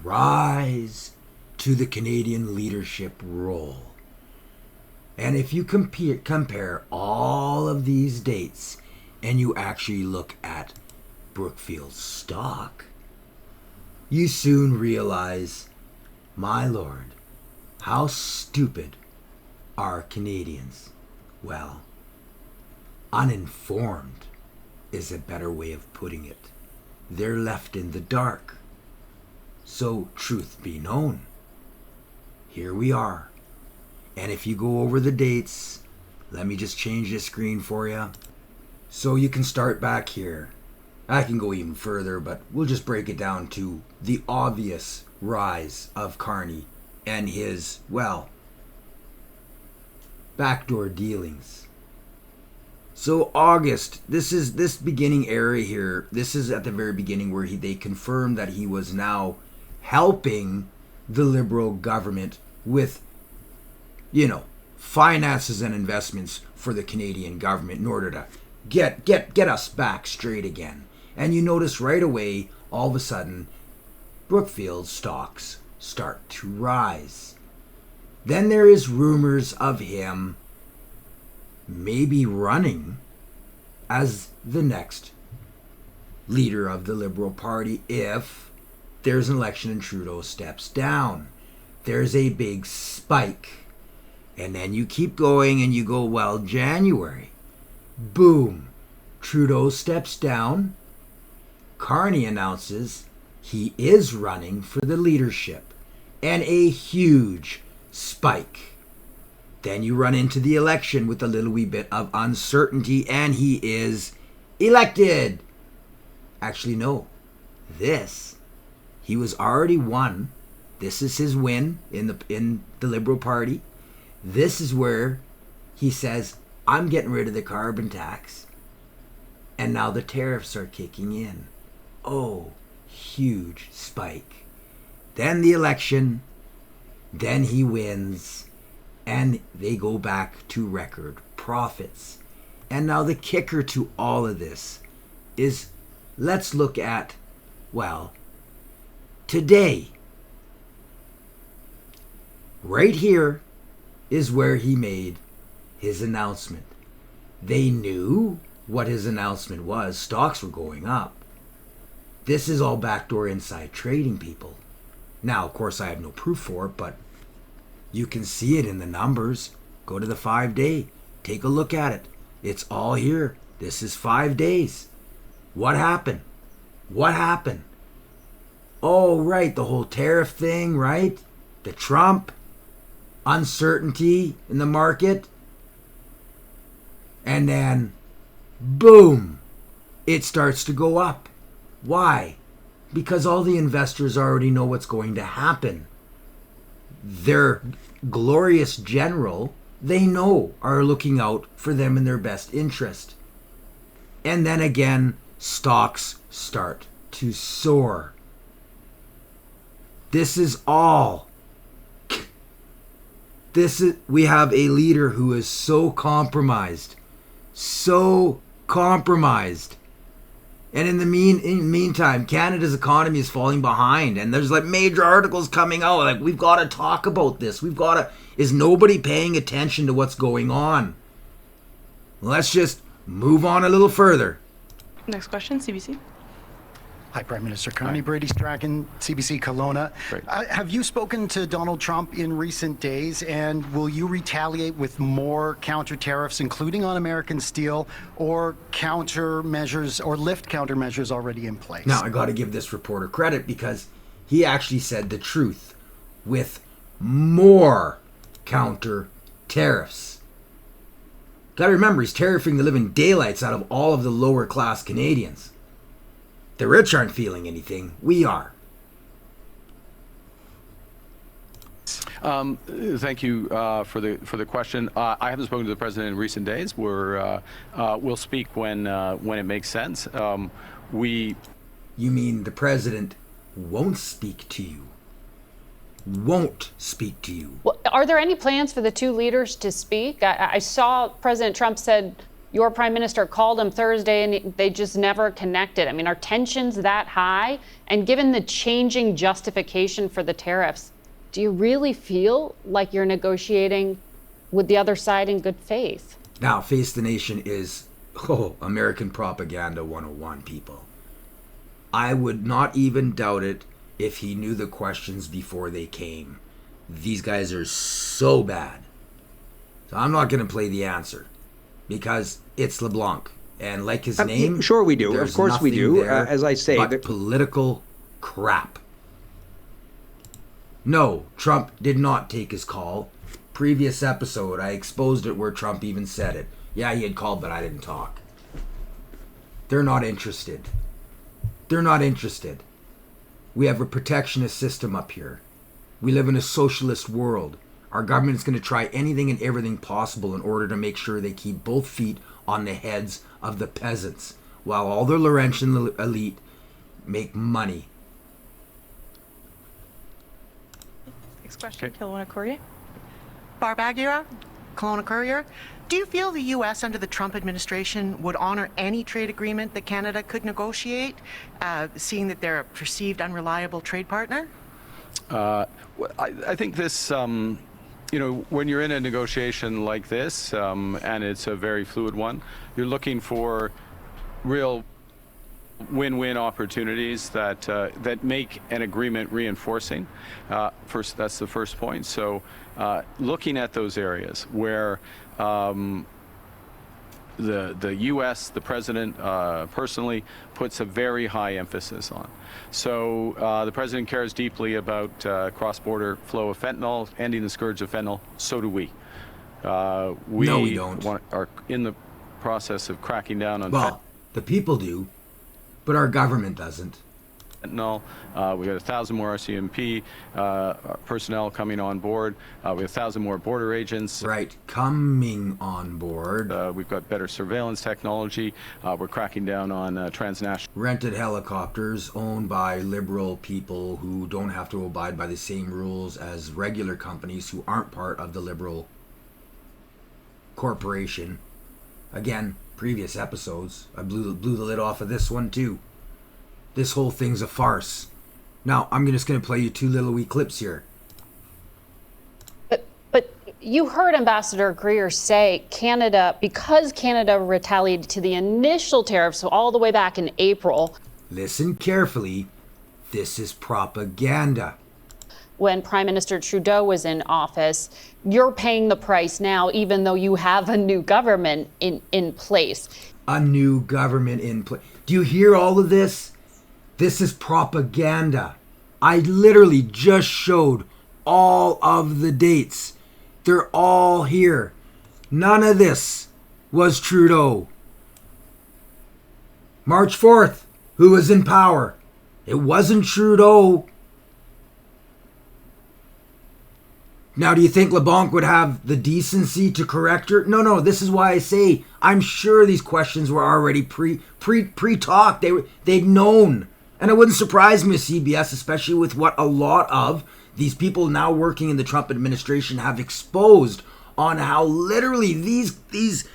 [SPEAKER 1] rise to the Canadian leadership role. And if you compare all of these dates and you actually look at Brookfield's stock, you soon realize, my lord, how stupid are Canadians? Well, uninformed is a better way of putting it. They're left in the dark. So, truth be known, here we are. And if you go over the dates, let me just change the screen for you. So you can start back here. I can go even further, but we'll just break it down to the obvious rise of Carney and his, well, backdoor dealings. So August, this is this beginning area here. This is at the very beginning where they confirmed that he was now helping the Liberal government with, finances and investments for the Canadian government in order to get us back straight again. And you notice right away, all of a sudden, Brookfield stocks start to rise. Then there is rumors of him maybe running as the next leader of the Liberal Party if there's an election and Trudeau steps down. There's a big spike. And then you keep going and you go, well, January. Boom. Trudeau steps down. Carney announces he is running for the leadership. And a huge spike. Then you run into the election with a little wee bit of uncertainty and he is elected. Actually, no. He was already won. This is his win in the Liberal Party. This is where he says, I'm getting rid of the carbon tax. And now the tariffs are kicking in. Oh, huge spike. Then the election. Then he wins. And they go back to record profits. And now the kicker to all of this is, let's look at, well, today. Right here is where he made his announcement. They knew what his announcement was. Stocks were going up. This is all backdoor inside trading, people. Now, of course, I have no proof for it, but you can see it in the numbers. Go to the 5-day. Take a look at it. It's all here. This is 5 days. What happened? What happened? Oh, right, the whole tariff thing, right? The Trump uncertainty in the market. And then, boom, it starts to go up. Why? Because all the investors already know what's going to happen. Their glorious general, they know, are looking out for them in their best interest. And then again, stocks start to soar. This is all. We have a leader who is so compromised And in the meantime, Canada's economy is falling behind, and there's like major articles coming out like we've got to talk about this. Is nobody paying attention to what's going on? Let's just move on a little further.
[SPEAKER 7] Next question, CBC.
[SPEAKER 12] Hi, Prime Minister Carney. Brady Strachan, CBC Kelowna. Have you spoken to Donald Trump in recent days, and will you retaliate with more counter tariffs, including on American steel, or countermeasures or lift countermeasures already in place?
[SPEAKER 1] Now, I got to give this reporter credit because he actually said the truth with more counter tariffs. Got to remember, he's tariffing the living daylights out of all of the lower class Canadians. The rich aren't feeling anything. We are.
[SPEAKER 2] Thank you for the question. I haven't spoken to the president in recent days. We'll speak when it makes sense. You
[SPEAKER 1] mean the president won't speak to you? Won't speak to you?
[SPEAKER 13] Well, are there any plans for the two leaders to speak? I saw President Trump said your prime minister called him Thursday and they just never connected. I mean, are tensions that high? And given the changing justification for the tariffs, do you really feel like you're negotiating with the other side in good faith?
[SPEAKER 1] Now, Face the Nation is, American Propaganda 101, people. I would not even doubt it if he knew the questions before they came. These guys are so bad. So I'm not going to play the answer. Because it's LeBlanc, and like his name,
[SPEAKER 14] sure we do. Of course we do. As I say,
[SPEAKER 1] but political crap. No, Trump did not take his call. Previous episode, I exposed it where Trump even said it. Yeah, he had called, but I didn't talk. They're not interested. They're not interested. We have a protectionist system up here. We live in a socialist world. Our government is going to try anything and everything possible in order to make sure they keep both feet on the heads of the peasants, while all the Laurentian elite make money.
[SPEAKER 7] Next question, Kelowna Courier.
[SPEAKER 15] Barb Aguirre, Kelowna Courier. Do you feel the U.S. under the Trump administration would honor any trade agreement that Canada could negotiate, seeing that they're a perceived unreliable trade partner?
[SPEAKER 2] I think this, when you're in a negotiation like this, and it's a very fluid one, you're looking for real win-win opportunities that make an agreement reinforcing. That's the first point. So looking at those areas where the U.S., the president personally puts a very high emphasis on. So the president cares deeply about cross-border flow of fentanyl, ending the scourge of fentanyl. So do we.
[SPEAKER 1] No, we don't.
[SPEAKER 2] Are in the process of cracking down on
[SPEAKER 1] fentanyl. The people do, but our government doesn't.
[SPEAKER 2] Fentanyl. We got 1,000 more RCMP personnel coming on board. We have 1,000 more border agents.
[SPEAKER 1] Right, coming on board.
[SPEAKER 2] We've got better surveillance technology. We're cracking down on transnational
[SPEAKER 1] rented helicopters owned by liberal people who don't have to abide by the same rules as regular companies who aren't part of the liberal corporation. Again, previous episodes, I blew the lid off of this one too. This whole thing's a farce. Now, I'm just going to play you two little wee clips here.
[SPEAKER 13] But you heard Ambassador Greer say because Canada retaliated to the initial tariffs, so all the way back in April.
[SPEAKER 1] Listen carefully. This is propaganda.
[SPEAKER 13] When Prime Minister Trudeau was in office, you're paying the price now, even though you have a new government in place.
[SPEAKER 1] A new government in place. Do you hear all of this? This is propaganda. I literally just showed all of the dates. They're all here. None of this was Trudeau. March 4th, who was in power? It wasn't Trudeau. Now, do you think LeBlanc would have the decency to correct her? No, this is why I say I'm sure these questions were already pre-talked. They'd known. And it wouldn't surprise me, CBS, especially with what a lot of these people now working in the Trump administration have exposed on how literally these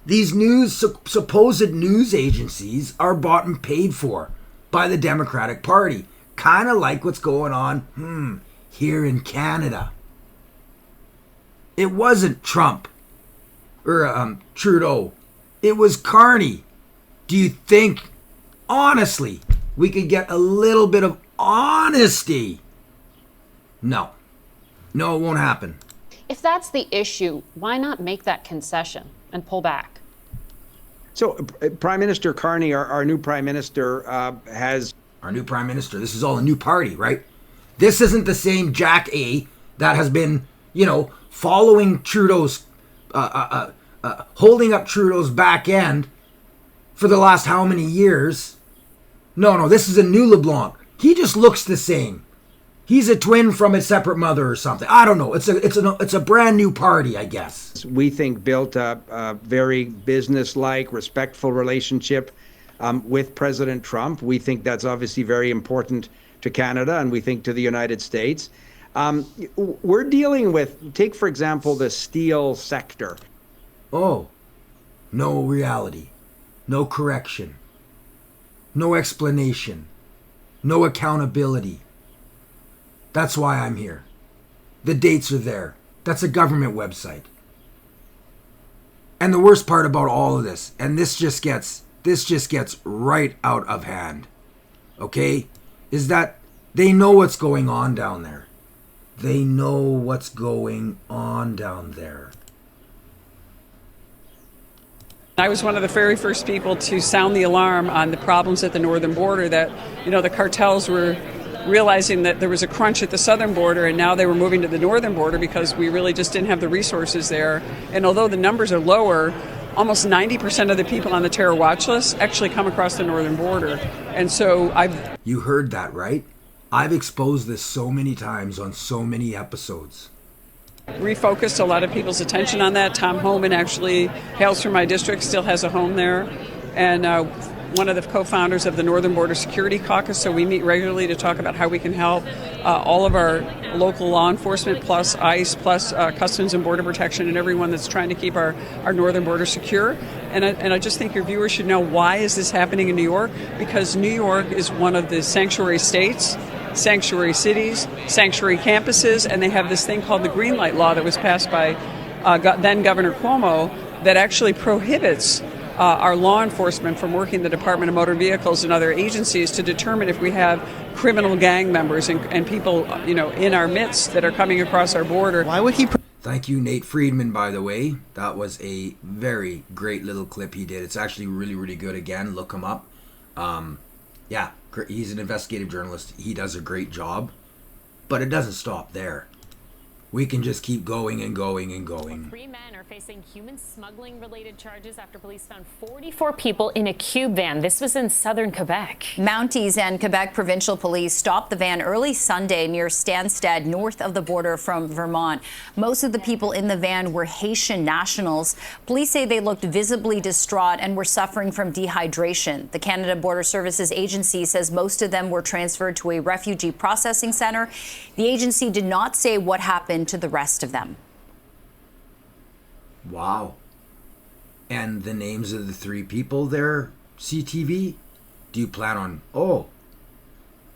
[SPEAKER 1] These supposed news agencies are bought and paid for by the Democratic Party. Kind of like what's going on here in Canada. It wasn't Trump or Trudeau. It was Carney. Do you think, honestly, we could get a little bit of honesty? No. No, it won't happen.
[SPEAKER 13] If that's the issue, why not make that concession and pull back?
[SPEAKER 14] So, Prime Minister Carney, our new Prime Minister, has...
[SPEAKER 1] Our new Prime Minister. This is all a new party, right? This isn't the same Jack A that has been, following Trudeau's, holding up Trudeau's back end for the last how many years? No, this is a new LeBlanc. He just looks the same. He's a twin from a separate mother or something. I don't know. It's a brand new party, I guess.
[SPEAKER 14] We think built a very business-like, respectful relationship with President Trump. We think that's obviously very important to Canada, and we think to the United States. We're dealing with, take for example, the steel sector.
[SPEAKER 1] Oh, no reality, no correction, no explanation, no accountability. That's why I'm here. The dates are there. That's a government website. And the worst part about all of this, and this just gets right out of hand, okay, is that they know what's going on down there. They know what's going on down there.
[SPEAKER 16] I was one of the very first people to sound the alarm on the problems at the northern border, that, the cartels were realizing that there was a crunch at the southern border, and now they were moving to the northern border because we really just didn't have the resources there. And although the numbers are lower, almost 90% of the people on the terror watch list actually come across the northern border. And so
[SPEAKER 1] You heard that, right? I've exposed this so many times on so many episodes.
[SPEAKER 16] Refocused a lot of people's attention on that. Tom Homan actually hails from my district, still has a home there, and one of the co-founders of the Northern Border Security Caucus, so we meet regularly to talk about how we can help all of our local law enforcement, plus ICE, plus Customs and Border Protection, and everyone that's trying to keep our northern border secure. And I just think your viewers should know, why is this happening in New York? Because New York is one of the sanctuary states, sanctuary cities, sanctuary campuses, and they have this thing called the Green Light Law that was passed by then Governor Cuomo that actually prohibits our law enforcement from working the Department of Motor Vehicles and other agencies to determine if we have criminal gang members and people, in our midst that are coming across our border.
[SPEAKER 1] Why would he? Thank you, Nate Friedman, by the way. That was a very great little clip he did. It's actually really, really good. Again, look him up. Yeah, he's an investigative journalist. He does a great job, but it doesn't stop there. We can just keep going and going and going.
[SPEAKER 17] 3 men are facing human smuggling related charges after police found 44 people in a cube van. This was in southern Quebec.
[SPEAKER 18] Mounties and Quebec provincial police stopped the van early Sunday near Stansted, north of the border from Vermont. Most of the people in the van were Haitian nationals. Police say they looked visibly distraught and were suffering from dehydration. The Canada Border Services Agency says most of them were transferred to a refugee processing center. The agency did not say what happened to the rest of them.
[SPEAKER 1] Wow. And the names of the 3 people there, CTV? Do you plan on...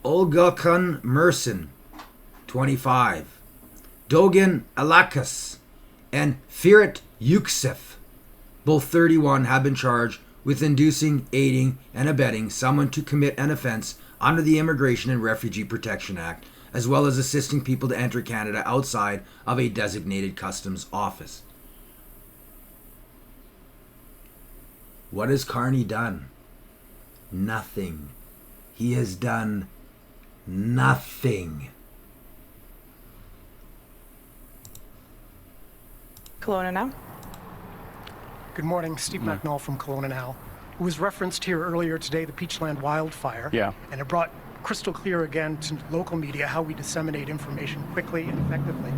[SPEAKER 1] Olga Kun Merson, 25. Dogan Alakas and Firat Yuksef, both 31, have been charged with inducing, aiding, and abetting someone to commit an offense under the Immigration and Refugee Protection Act, as well as assisting people to enter Canada outside of a designated customs office. What has Carney done? Nothing. He has done nothing.
[SPEAKER 7] Kelowna Now.
[SPEAKER 12] Good morning, Steve McNall from Kelowna Now. It was referenced here earlier today, the Peachland wildfire.
[SPEAKER 2] Yeah.
[SPEAKER 12] And it brought crystal clear again to local media how we disseminate information quickly and effectively.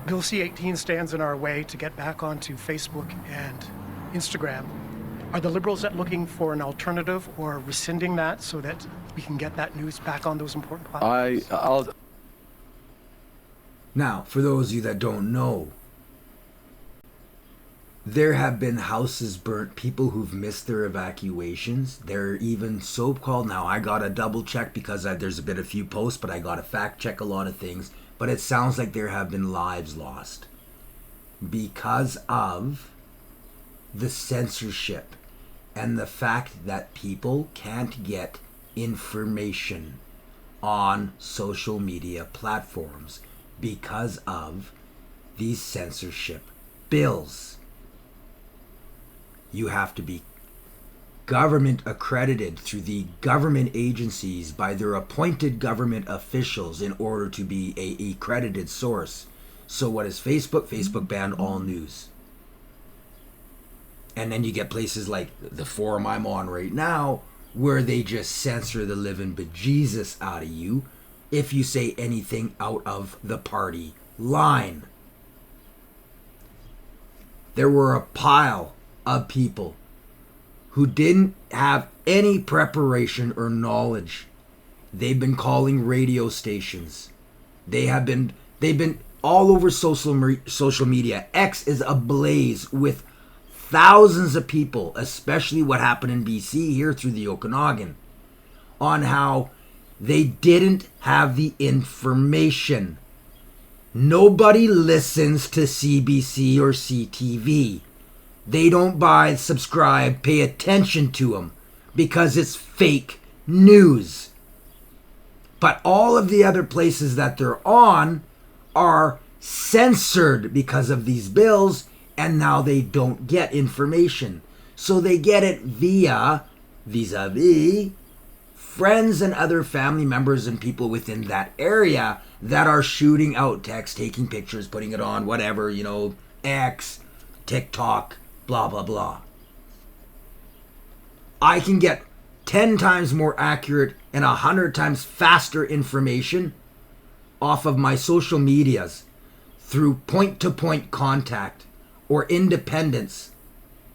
[SPEAKER 12] Bill C-18 stands in our way to get back onto Facebook and Instagram. Are the Liberals looking for an alternative or rescinding that so that we can get that news back on those important platforms?
[SPEAKER 1] Now, for those of you that don't know, There have been houses burnt, people who've missed their evacuations. They're even so-called, now I got to double check because there's been a few posts, but I got to fact check a lot of things. But it sounds like there have been lives lost because of the censorship and the fact that people can't get information on social media platforms because of these censorship bills. You have to be government accredited through the government agencies by their appointed government officials in order to be a accredited source. So what is Facebook? Facebook banned all news. And then you get places like the forum I'm on right now where they just censor the living bejesus out of you if you say anything out of the party line. There were a pile of people who didn't have any preparation or knowledge. They've been calling radio stations. They've been all over social media. X is ablaze with thousands of people, especially what happened in BC here through the Okanagan, on how they didn't have the information. Nobody listens to CBC or CTV. They don't buy, subscribe, pay attention to them because it's fake news. But all of the other places that they're on are censored because of these bills, and now they don't get information. So they get it vis-a-vis friends and other family members and people within that area that are shooting out text, taking pictures, putting it on whatever, X, TikTok, blah, blah, blah. I can get 10 times more accurate and 100 times faster information off of my social medias through point-to-point contact or independence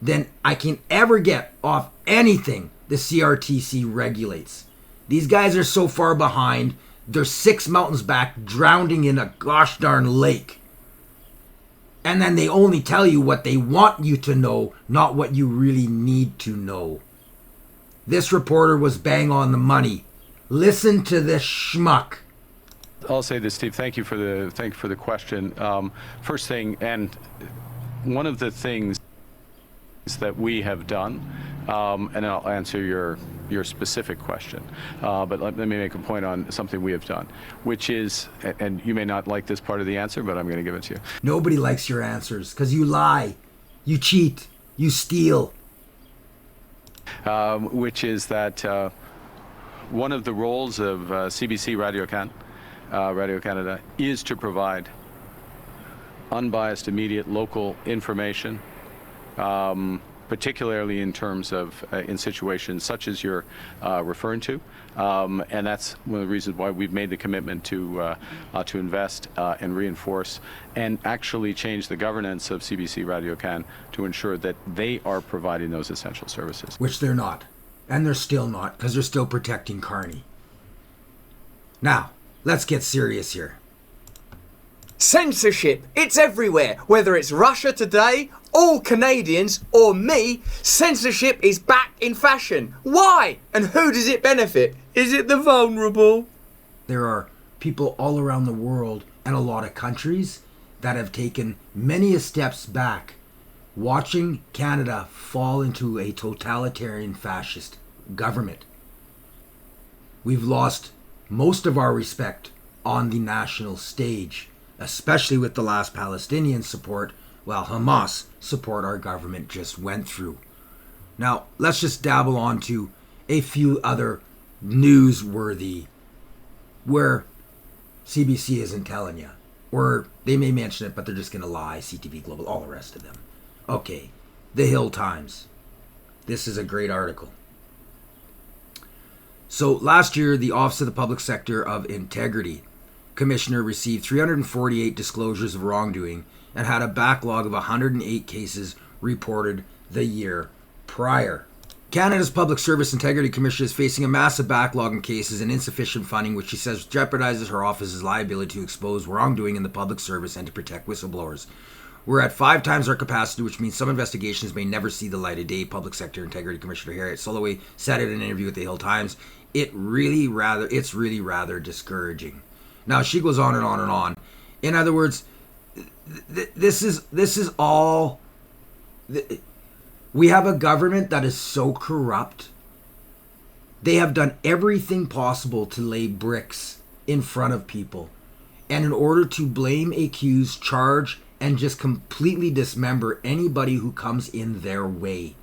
[SPEAKER 1] than I can ever get off anything the CRTC regulates. These guys are so far behind, they're 6 mountains back, drowning in a gosh darn lake. And then they only tell you what they want you to know, not what you really need to know. This reporter was bang on the money. Listen to this schmuck.
[SPEAKER 2] I'll say this, Steve. Thank you for the question. First thing, and one of the things that we have done, and I'll answer your specific question, but let me make a point on something we have done, which is, and you may not like this part of the answer, but I'm going to give it to you.
[SPEAKER 1] Nobody likes your answers because you lie, you cheat, you steal.
[SPEAKER 2] Which is that one of the roles of CBC Radio Canada is to provide unbiased, immediate local information, particularly in terms of in situations such as you're referring to, and that's one of the reasons why we've made the commitment to invest and reinforce and actually change the governance of CBC Radio Can to ensure that they are providing those essential services.
[SPEAKER 1] Which they're not, and they're still not, because they're still protecting Carney. Now, let's get serious here.
[SPEAKER 19] Censorship, it's everywhere. Whether it's Russia Today, All Canadians, or me, censorship is back in fashion. Why? And who does it benefit? Is it the vulnerable?
[SPEAKER 1] There are people all around the world and a lot of countries that have taken many steps back, watching Canada fall into a totalitarian fascist government. We've lost most of our respect on the national stage, especially with the last Palestinian support, while Hamas support our government just went through. Now, let's just dabble on to a few other newsworthy where CBC isn't telling you, or they may mention it, but they're just going to lie, CTV Global, all the rest of them. Okay, the Hill Times. This is a great article. So last year, the Office of the Public Sector of Integrity Commissioner received 348 disclosures of wrongdoing and had a backlog of 108 cases reported the year prior. Canada's Public Service Integrity Commission is facing a massive backlog in cases and insufficient funding, which she says jeopardizes her office's liability to expose wrongdoing in the public service and to protect whistleblowers. We're at 5 times our capacity, which means some investigations may never see the light of day. Public Sector Integrity Commissioner Harriet Soloway said in an interview with the Hill Times. It's really rather discouraging. Now she goes on and on and on. In other words, this is all. We have a government that is so corrupt. They have done everything possible to lay bricks in front of people. And in order to blame, accuse, charge, and just completely dismember anybody who comes in their way.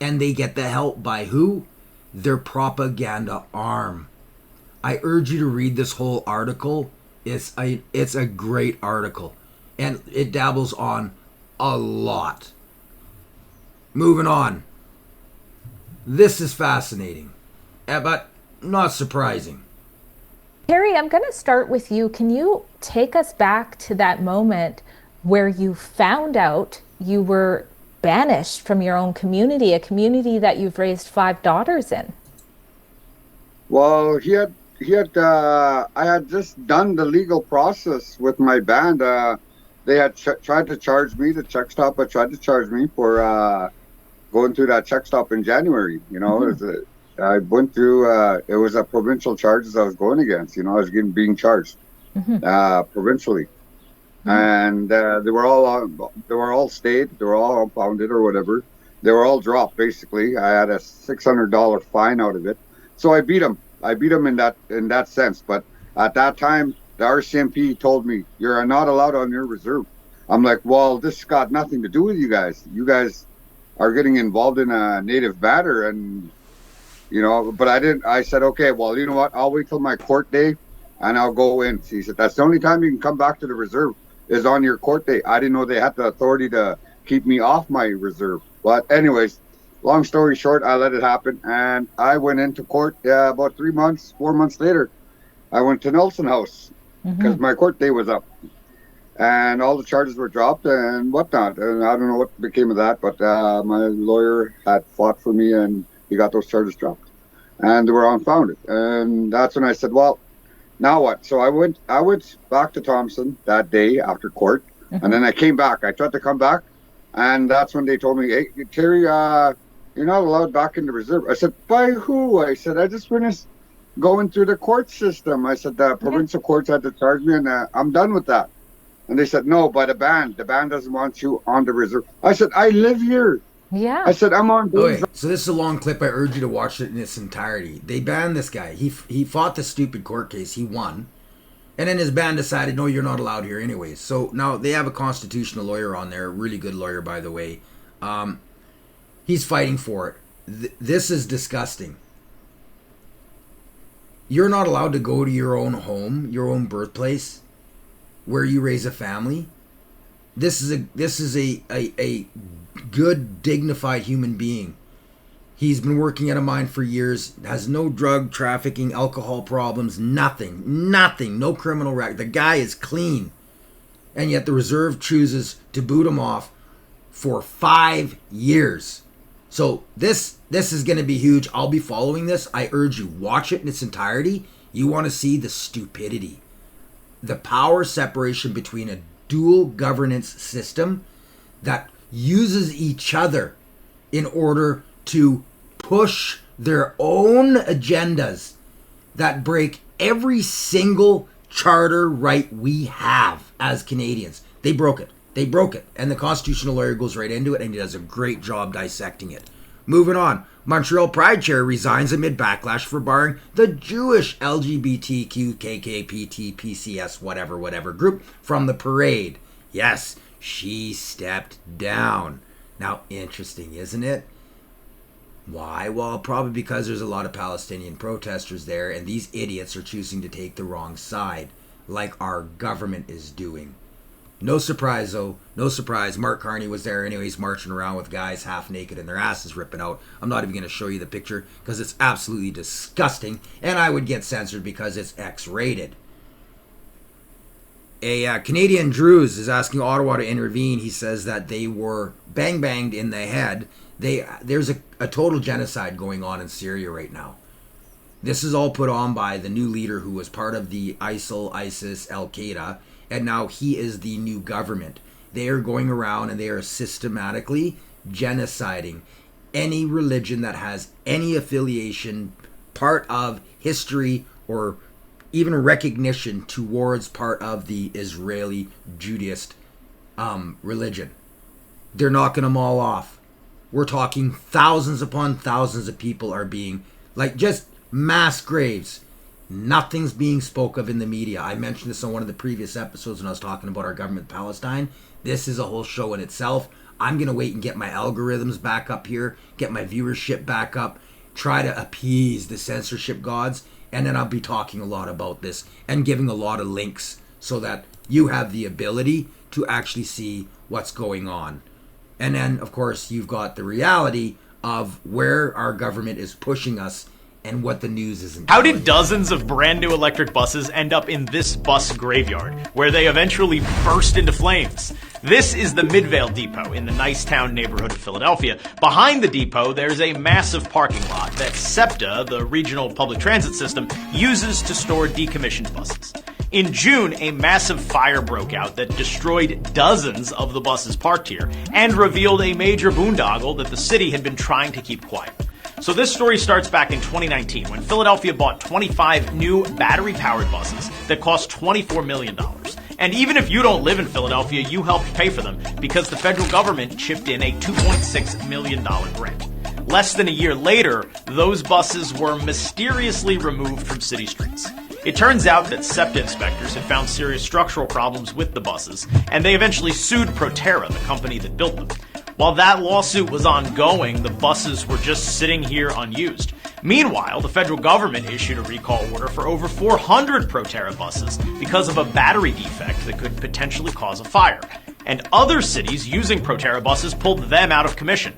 [SPEAKER 1] And they get the help by who? Their propaganda arm. I urge you to read this whole article. It's a great article. And it dabbles on a lot. Moving on. This is fascinating, but not surprising.
[SPEAKER 20] Terry, I'm going to start with you. Can you take us back to that moment where you found out you were banished from your own community, a community that you've raised 5 daughters in?
[SPEAKER 21] Well, I had just done the legal process with my band. They had tried to charge me, the check stop had tried to charge me for going through that check stop in January. You know, I went through, it was a provincial charges I was going against. You know, I was being charged provincially. And they were all stayed, they were all unfounded or whatever. They were all dropped, basically. I had a $600 fine out of it. So I beat them. In that sense. But at that time, the RCMP told me, you're not allowed on your reserve. I'm like, well, this got nothing to do with you guys. You guys are getting involved in a native matter. And, you know, but I didn't. I said, okay, well, you know what? I'll wait till my court day and I'll go in. He said, that's the only time you can come back to the reserve is on your court day. I didn't know they had the authority to keep me off my reserve. But anyways, long story short, I let it happen. And I went into court about 4 months later. I went to Nelson House because my court day was up. And all the charges were dropped and whatnot. And I don't know what became of that, but my lawyer had fought for me and he got those charges dropped. And they were unfounded. And that's when I said, well, now what? So I went back to Thompson that day after court. And then I came back. I tried to come back. And that's when they told me, hey, Terry, you're not allowed back in the reserve. I said, by who? I said, I just finished going through the court system. I said, the provincial courts had to charge me and I'm done with that. And they said, no, by the band. The band doesn't want you on the reserve. I said, I live here.
[SPEAKER 20] Yeah.
[SPEAKER 1] I said, I'm on. Okay, so this is a long clip. I urge you to watch it in its entirety. They banned this guy. He fought the stupid court case. He won. And then his band decided, no, you're not allowed here anyways. So now they have a constitutional lawyer on there. Really good lawyer, by the way. He's fighting for it. This is disgusting. You're not allowed to go to your own home, your own birthplace, where you raise a family. This is a good, dignified human being. He's been working at a mine for years, has no drug trafficking, alcohol problems, nothing, no criminal record. The guy is clean. And yet the reserve chooses to boot him off for 5 years. So this is going to be huge. I'll be following this. I urge you, watch it in its entirety. You want to see the stupidity, the power separation between a dual governance system that uses each other in order to push their own agendas that break every single charter right we have as Canadians. They broke it. And the constitutional lawyer goes right into it and he does a great job dissecting it. Moving on. Montreal Pride Chair resigns amid backlash for barring the Jewish LGBTQ, KKPT, PCS, whatever group from the parade. Yes, she stepped down. Now, interesting, isn't it? Why? Well, probably because there's a lot of Palestinian protesters there and these idiots are choosing to take the wrong side, like our government is doing. No surprise, though. No surprise. Mark Carney was there anyways, marching around with guys half naked and their asses ripping out. I'm not even going to show you the picture because it's absolutely disgusting, and I would get censored because it's X-rated. A Canadian Druze is asking Ottawa to intervene. He says that they were banged in the head. There's a total genocide going on in Syria right now. This is all put on by the new leader who was part of the ISIL, ISIS, Al-Qaeda, and now he is the new government. They are going around and they are systematically genociding any religion that has any affiliation, part of history, or even recognition towards part of the Israeli Judaist religion. They're knocking them all off. We're talking thousands upon thousands of people are being, like, just mass graves. Nothing's being spoke of in the media. I mentioned this on one of the previous episodes when I was talking about our government in Palestine. This is a whole show in itself. I'm going to wait and get my algorithms back up here, get my viewership back up, try to appease the censorship gods, and then I'll be talking a lot about this and giving a lot of links so that you have the ability to actually see what's going on. And then, of course, you've got the reality of where our government is pushing us and what the news isn't.
[SPEAKER 4] How did dozens of brand new electric buses end up in this bus graveyard, where they eventually burst into flames? This is the Midvale Depot in the Nicetown neighborhood of Philadelphia. Behind the depot, there's a massive parking lot that SEPTA, the regional public transit system, uses to store decommissioned buses. In June, a massive fire broke out that destroyed dozens of the buses parked here and revealed a major boondoggle that the city had been trying to keep quiet. So this story starts back in 2019 when Philadelphia bought 25 new battery-powered buses that cost $24 million. And even if you don't live in Philadelphia, you helped pay for them because the federal government chipped in a $2.6 million grant. Less than a year later, those buses were mysteriously removed from city streets. It turns out that SEPTA inspectors had found serious structural problems with the buses, and they eventually sued Proterra, the company that built them. While that lawsuit was ongoing, the buses were just sitting here unused. Meanwhile, the federal government issued a recall order for over 400 Proterra buses because of a battery defect that could potentially cause a fire. And other cities using Proterra buses pulled them out of commission.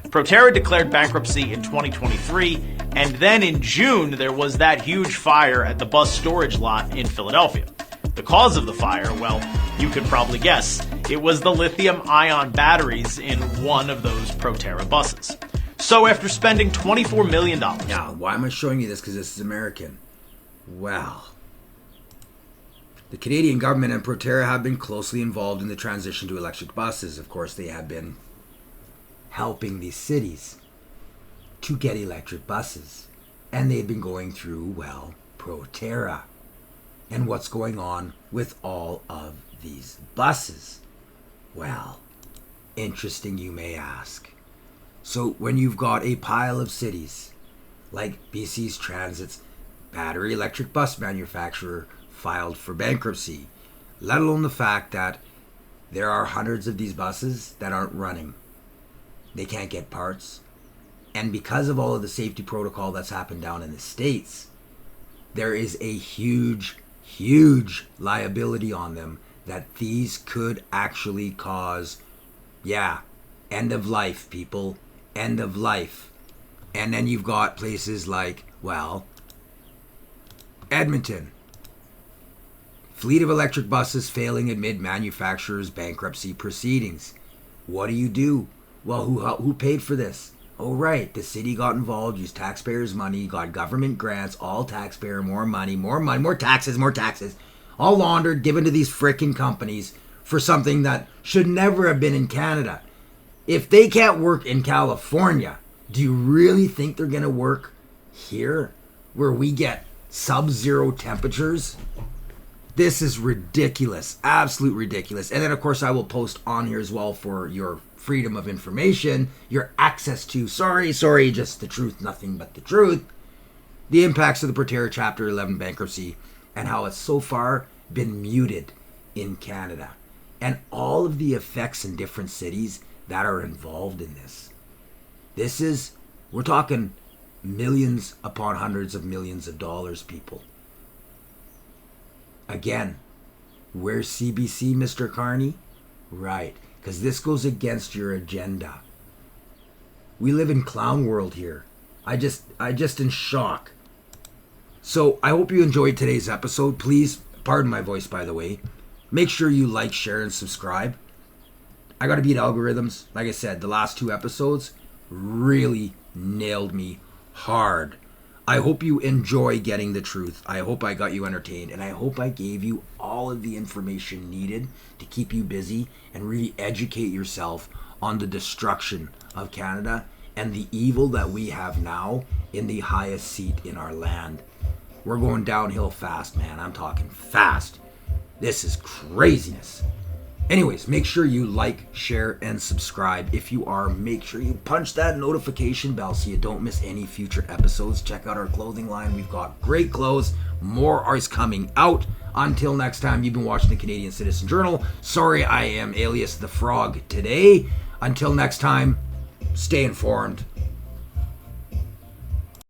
[SPEAKER 4] Proterra declared bankruptcy in 2023, and then in June there was that huge fire at the bus storage lot in Philadelphia. The cause of the fire, well, you could probably guess. It was the lithium-ion batteries in one of those Proterra buses. So after spending $24 million...
[SPEAKER 1] Now, why am I showing you this? Because this is American. Well, the Canadian government and Proterra have been closely involved in the transition to electric buses. Of course, they have been helping these cities to get electric buses. And they've been going through, well, Proterra. And what's going on with all of these buses? Well, interesting you may ask. So when you've got a pile of cities, like BC's Transit's battery electric bus manufacturer filed for bankruptcy, let alone the fact that there are hundreds of these buses that aren't running. They can't get parts. And because of all of the safety protocol that's happened down in the States, there is a huge liability on them that these could actually cause, end of life, people. End of life. And then you've got places like, well, Edmonton. Fleet of electric buses failing amid manufacturer's bankruptcy proceedings. What do? Well, who paid for this? Oh, right, the city got involved, used taxpayers' money, got government grants, all taxpayer, more money, more taxes, all laundered, given to these frickin' companies for something that should never have been in Canada. If they can't work in California, do you really think they're going to work here, where we get sub-zero temperatures? This is ridiculous, absolute ridiculous. And then, of course, I will post on here as well for your freedom of information, your access to, sorry, just the truth, nothing but the truth, the impacts of the Proterra Chapter 11 bankruptcy and how it's so far been muted in Canada, and all of the effects in different cities that are involved in this. We're talking millions upon hundreds of millions of dollars, people. Again, where's CBC, Mr. Carney? Right, because this goes against your agenda. We live in clown world here. I just in shock. So I hope you enjoyed today's episode. Please, pardon my voice, by the way. Make sure you like, share, and subscribe. I gotta beat algorithms. Like I said, the last 2 episodes really nailed me hard I hope you enjoy getting the truth. I hope I got you entertained, and I hope I gave you all of the information needed to keep you busy and really educate yourself on the destruction of Canada and the evil that we have now in the highest seat in our land. We're going downhill fast, man. I'm talking fast. This is craziness. Anyways, make sure you like, share, and subscribe. If you are, make sure you punch that notification bell so you don't miss any future episodes. Check out our clothing line. We've got great clothes. More is coming out. Until next time, you've been watching the Canadian Citizen Journal. Sorry, I am alias the Frog today. Until next time, stay informed.